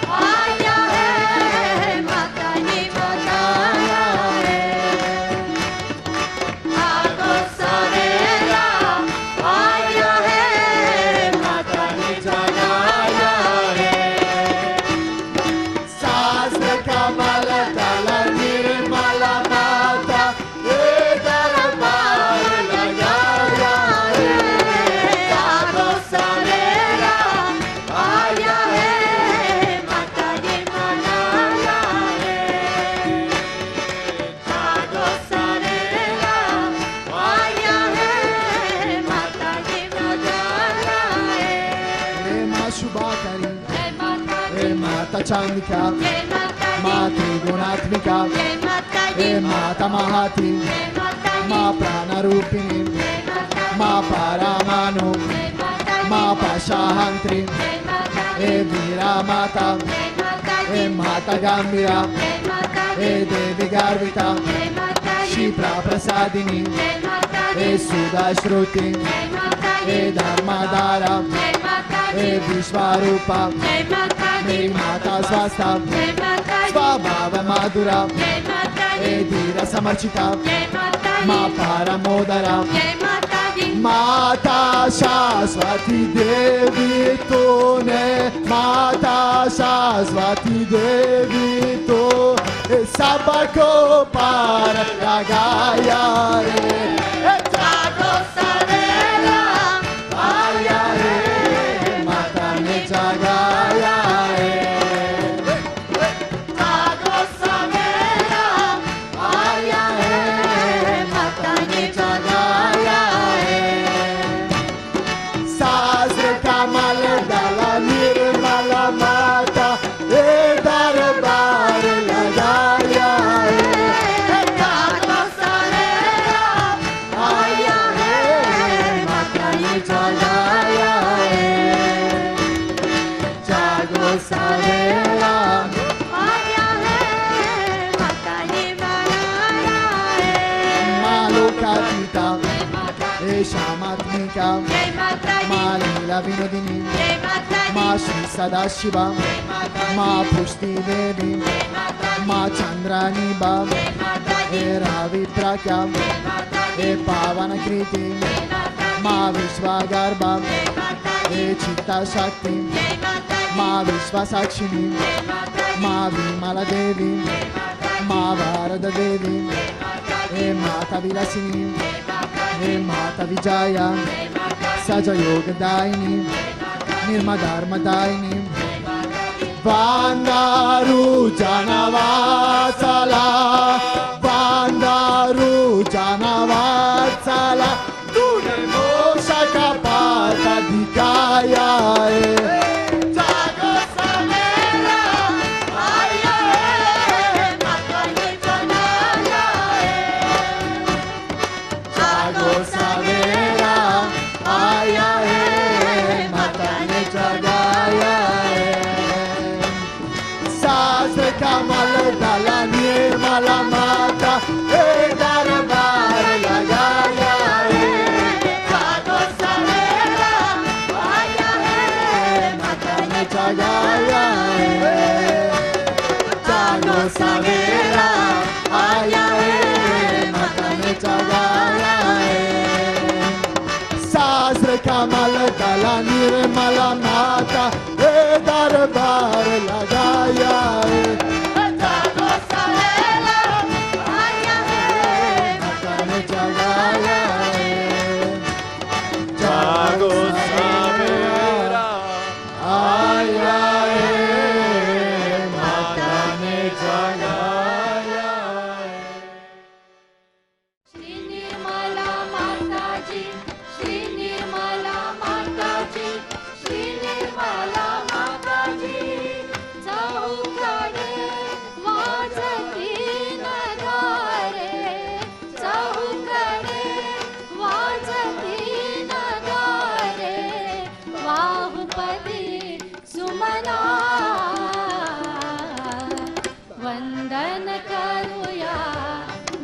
Aya hai, Mataji Jalaya hai. Jago Savera, Aya hai, Mataji Jalaya hai. Sastra Kamala Dala Nirmala Mata E Darbar Lagaya Jago Savera, Aya hai, Mataji Jalaya hai. Jago Savera, Aya hai, Mataji Jalaya hai. E Ma Shubhakari Jai Mataji, E Mata Chandika Jai Mataji, Mati Gunatmika Jai Mataji, E Mata Mahati Jai Mataji, Ma Prana Rupini Jai Mataji, Ma Paramanu Jai Mataji, Ma Pashahantri Jai Mataji, E Vira Mata Jai Mataji, E Mata Gambira Jai Mataji, E Devi Garvita Jai Mataji, Shipra Prasadini Jai Mataji, E Sudha Shruti Jai Mataji, E Dharmadara Jai Mataji, E Vishvarupa Jai Mataji, E Mata Swasta Jai Mataji, Svabhava Madhura Jai Mataji, E Dhira Samarchita Jai Mataji, Ma Paramodara Jai Mataji, Mata Shaswati Devi Tune Mata Shaswati Devi Tu E Sabako Para Lagaya Re E Jago Savera, Aya Re Mata Ne Jagaya Re Jago Savera, Aya hai, Mataji Jalaya hai. Sastra Kamala Dala Nirmala Mata E Darbar Lagaya Re Jago Savera, श्यामात्मिका जय माता दी, माँ लीला विनोदिनी जय माता दी, माँ श्री सदाशिवा जय माता दी, माँ पुष्टि देवी जय माता दी, माँ चंद्रानी बाब जय माता दी, हे रावि प्रख्या जय माता दी, हे पावन कृति जय माता दी, माँ विश्वागर्भा जय माता दी, हे चित्ता शक्ति जय माता दी, माँ विश्वसाक्षिणी जय माता दी, माँ विमला देवी जय माता दी, माँ भारत देवी जय माता दी, हे माता विलासिनी जय माता दी, हे माता विजया जय माता दी, सज योगदायिनी निर्मधर्मदायिनी बांदारू जनवासला बांदारू जनवासला तूने मोक्ष का पाथ दिखाया है जागो सवेरा आया है, माता ने जगाया है। जागो सवेरा आया है माता ने जगाया है शास्त्र कमल दला निर्मला माता हे दरबार लगाया है जागो सवेरा आया है, माता ने जगाया है जागो सवेरा आया है माता ने जगाया है शास्त्र कमल दला निर्मला माता हे दरबार लगाया है जागो सवेरा आया है, माता ने जगाया है जागो सवेरा आया है माता ने जगाया है श्री निर्मला माताजी, श्री निर्मला माताजी, श्री निर्मला माताजी, चौकडे वाजती नगारे, चौकडे वाजती नगारे, बाहुपती सुमना वंदन करूया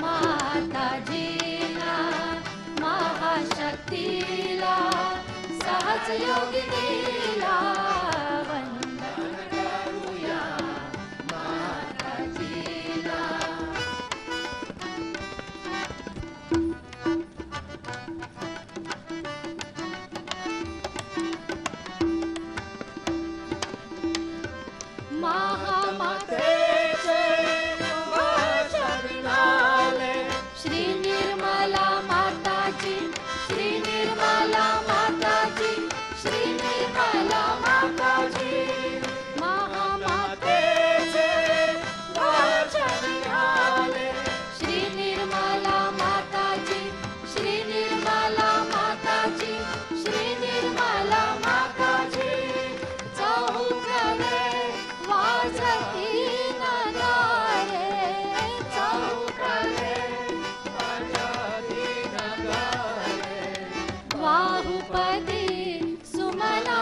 माताजीला, महाशक्तीला, सहजयोगिनीला, वंदन करूया माताजीला. महामातेचे वचन आले, श्री निर्मला माताजी, श्री निर्मला माताजी, श्री निर्मला माताजी, महामातेचे वचन आले, श्री निर्मला माताजी, श्री निर्मला माताजी, श्री निर्मला माताजी, चौकडे वाजती नगारे, चौकडे वाजती नगारे, बाहुपती सुमना.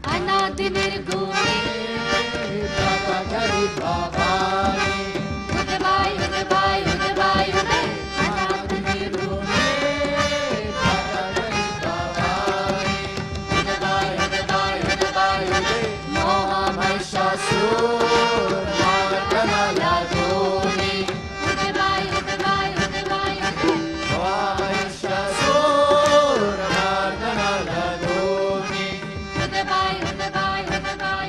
अनादि निर्गुणी उदबाय उदबाय उदबाय उदय, अनादि निर्गुणी उदबाय उदबाय उदबाय उदय, मोहमहिषासुरमर्दनाला धोनी, उदबाय उदबाय उदबाय उदय, महिषासुरमर्दनाला Dhoni उदबाय उदबाय उदबाय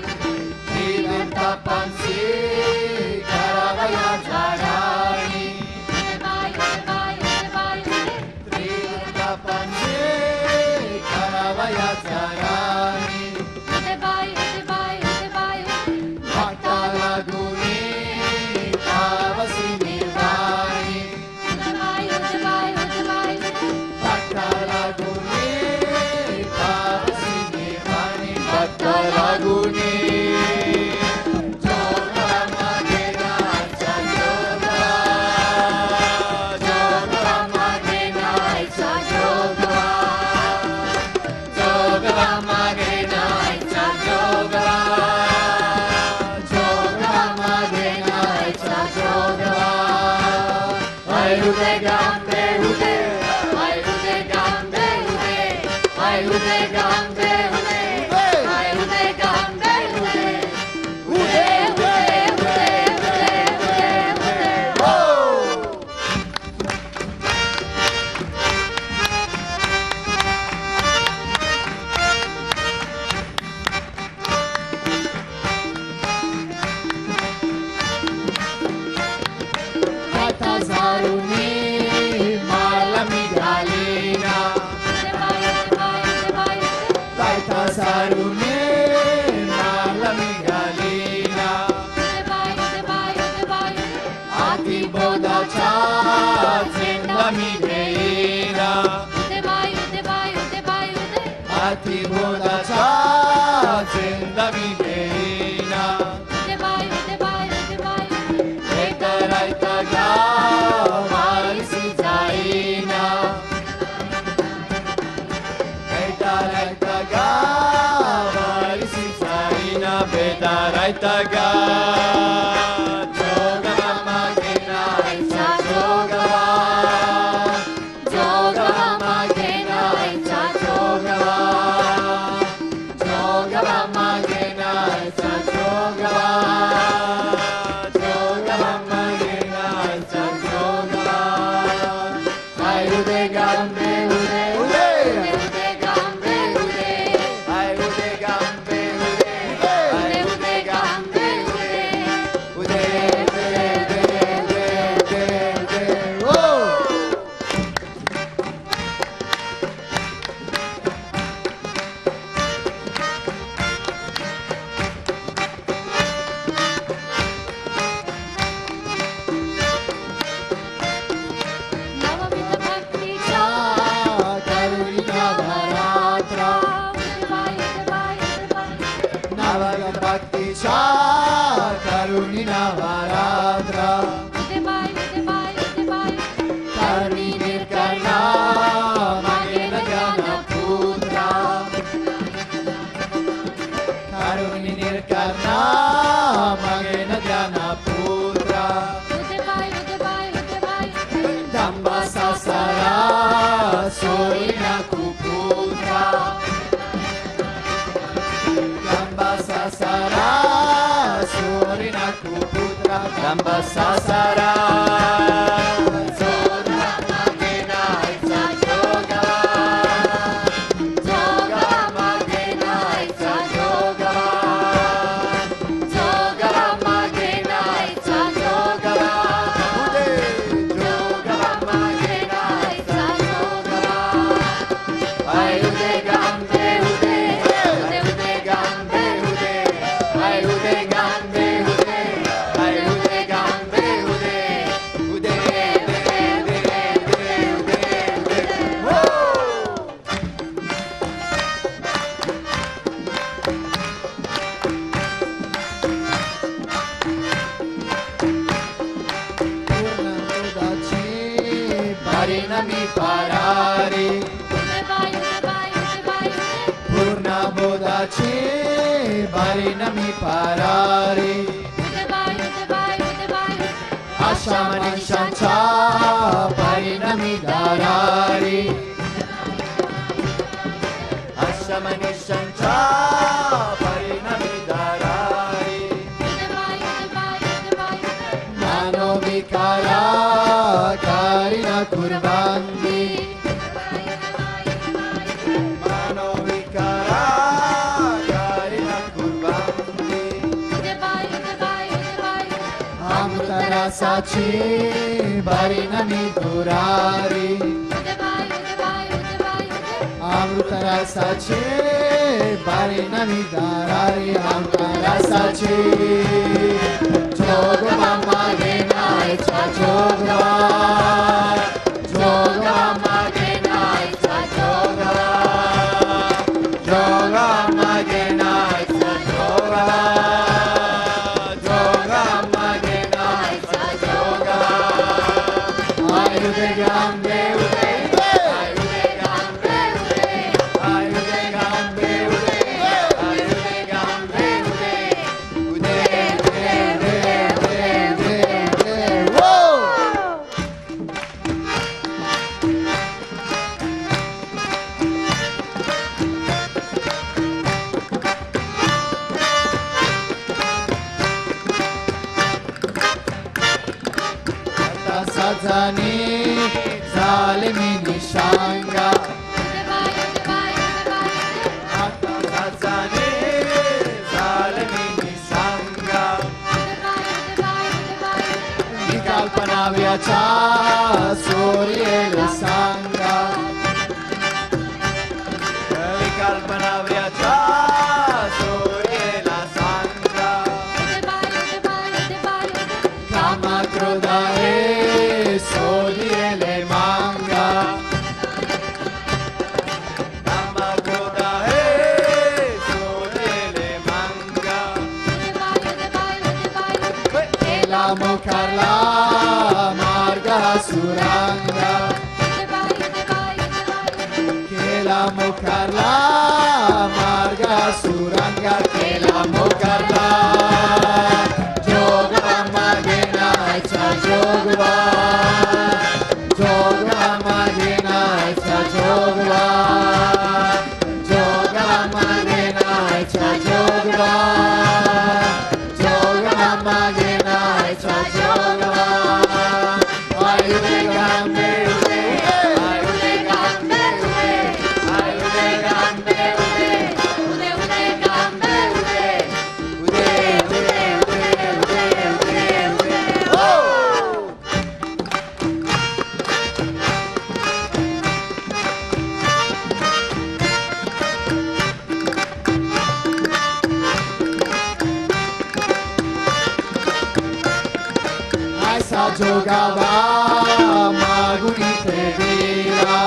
Aitaga Jogava Magena Aita Jogava Jogava Magena Aita Jogava Jogava Magena Aita Jogava Jogava Magena Aita Jogava Ayude Gambe Ude Ude Ude Gambe Ude Ayude Gambe Ude Ayude Gambe Ude Ude Ude Ude Ude Ude Whoa! Navamita Bhakti Cha Karuni Navaratri Navaga Bhakti Cha Karuni Navaratri Karuni Nirkarna Magena Jnana Putra Karuni Nirkarna Magena Jnana Putra Damba Sasara Sorina Kuputra Damba Sasara Sorina Kuputra Damba Sasara Sorina Magena Aita Jogava Jogava Magena Aita Jogava Jogava Magena Aita Jogava Ude Jogava Magena Aita Jogava Ayude Gambe Ude Ayude Gambe Ude Ayude Gambe Ude Ayude Gambe Ude Ude Ude Ude Ude Whoa! Parinami Parari Purna Bodachi Parinami Parari Ashamani Shancha Parinami Darari Ashamani Shancha Parinami Darari Mano Vikara Karina Kurbandi Mano Vikara Karina Kurbandi Amrutara Sachi Barinami Durari Amrutara Sachi Barinami Darari Amrutara Sachi Jogava Magena Aita Jogava Jogava Magena Aita Jogava Jogava Magena Aita Jogava Jogava Magena Aita Jogava Ayude Gambe Ude Ayude Gambe Ude Ayude Gambe Ude Ayude Gambe Ude Ude Ude Ude Ude Ude Whoa! Sazani Zalimi Nishanga Sazani Zalimi Nishanga Vikalpana Vyacha Suryela Sanga Vikalpana Vyacha Suryela Sanga Kama Krodha Sodiyele Manga Kama Krodha Sodiyele Manga Ela Mokarla Marga Suranga Kela Mokarla Marga Suranga Kela Mokarla Sahajayoga, Yoga Magena, Sahajayoga, Ayude Gambe Ude, Ayude Gambe Ude, Ayude Gambe Ude, Ude ude gambe ude. Ude, Ude, Ude, Ude, Ude, Ude, oh! Sahajayoga Maguni Tevira,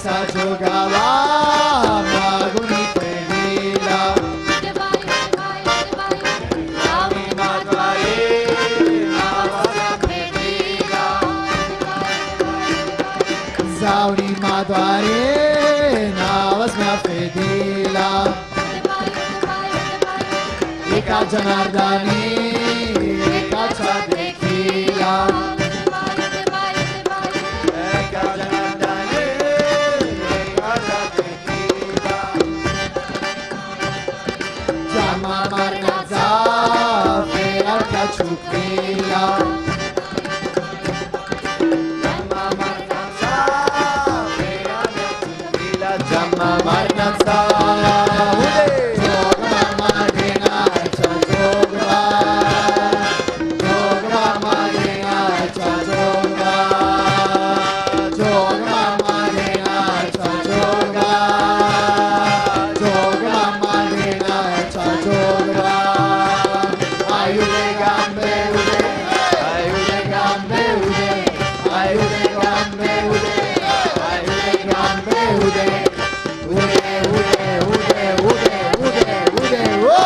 Sahajayoga Maguni Tevira, Nami Madhvaye Navasa Tevira, Sauni Madhvaye Navasmya Fedila, Eka Janardani Eka Chadekila, Eka Janardani Eka Chadekila, Jama Marnaza Fealka Chukila, Jama Marnaza Fealka Chukila, Jama Marnaza Yoga Magena Sahajayoga, Yoga Magena Sahajayoga, Yoga Magena Sahajayoga, Yoga Magena Sahajayoga, Ayude Gambe Ude, Ayude Gambe Ude, Ayude Gambe Ude, Ayude Gambe Ude, Ude, Ude, Ude, Ude, Ude, Ude, oh!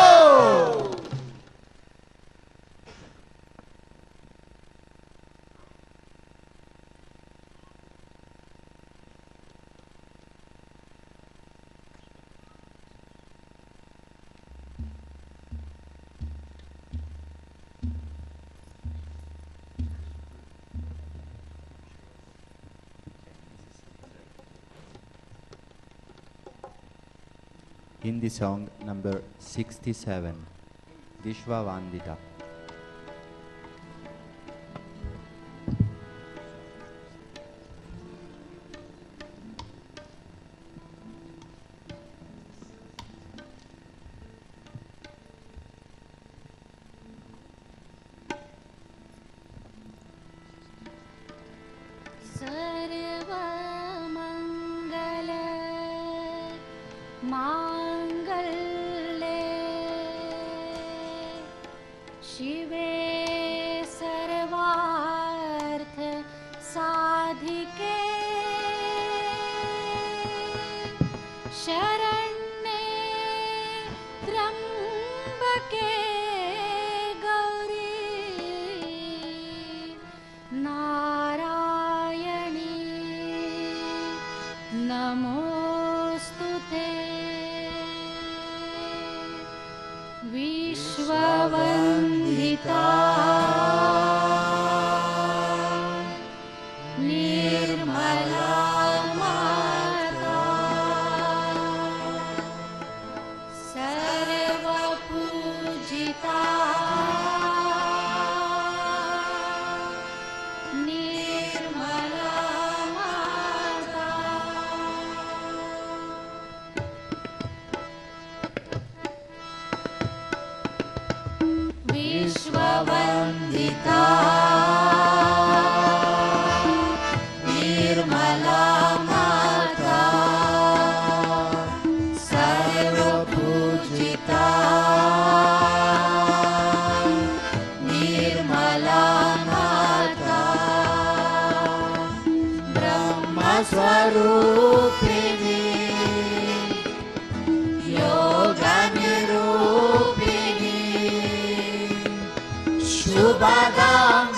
Hindi song number 67, Vishwa Vandita. सर्वमङ्गल माङ्गल्ये शिवे सर्वार्थ साधिके शरण्ये त्र्यम्बके गौरी नारायणी नमोऽस्तु ते विश्ववन्दिता निर्मला माता सर्वपूजिता निर्मला माता विश्ववन्दिता निर्मला माता सर्वपूजिता निर्मला माता ब्रह्मस्वरूपिणी योगनिरूपिणी शुभदां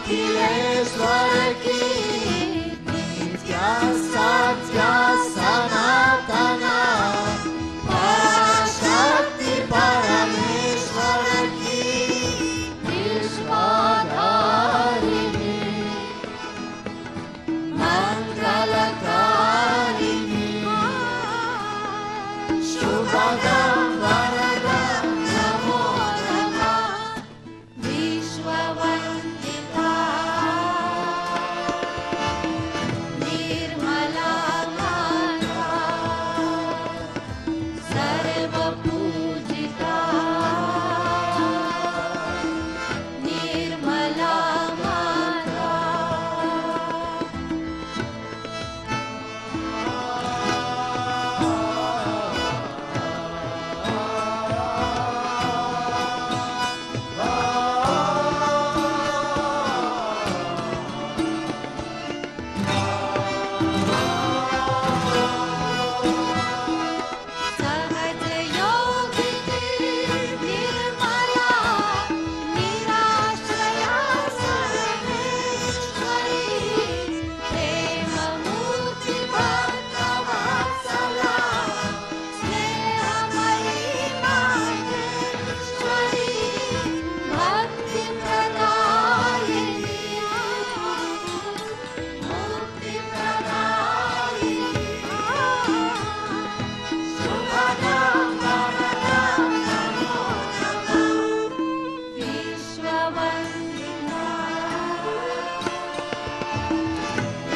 अखिलेश्वर की नित्य सत्य सनातना पराशक्ति परमेश्वर की विश्वधारिणी मंगलकारिणी शुभदं वरदं नमो नमः विश्ववन्दिता निर्मला माता सर्वपूजिता निर्मला माता सहजयोगिनी निर्मला निराश्रया सर्वेश्वरी प्रेममूर्ति भक्तवत्सला स्नेहमयी माहेश्वरी भक्तिप्रदायिनी मुक्तिप्रदायिनी शुभदं वरदं नमो नमः विश्ववन्दिता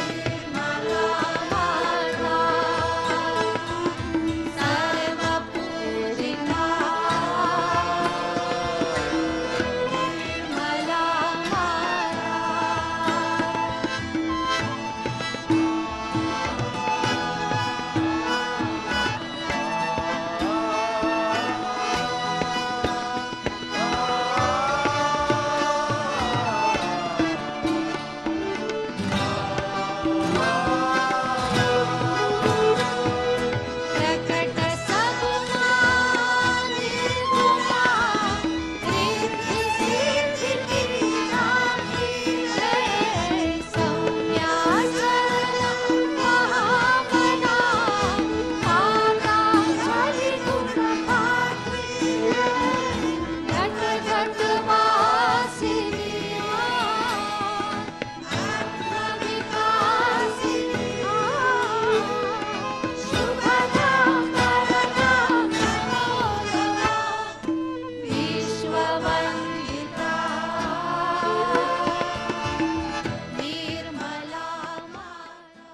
निर्मला माता सर्वपूजिता निर्मला प्रकट सगुणा निर्गुणा रिद्धि सिद्धि की नाथी जय सौम्या सरला महामना माता हरि गुण पात्री घट घट वासिनी आत्मविकासिनी शुभदं वरदं नमो नमः विश्ववन्दिता निर्मला माता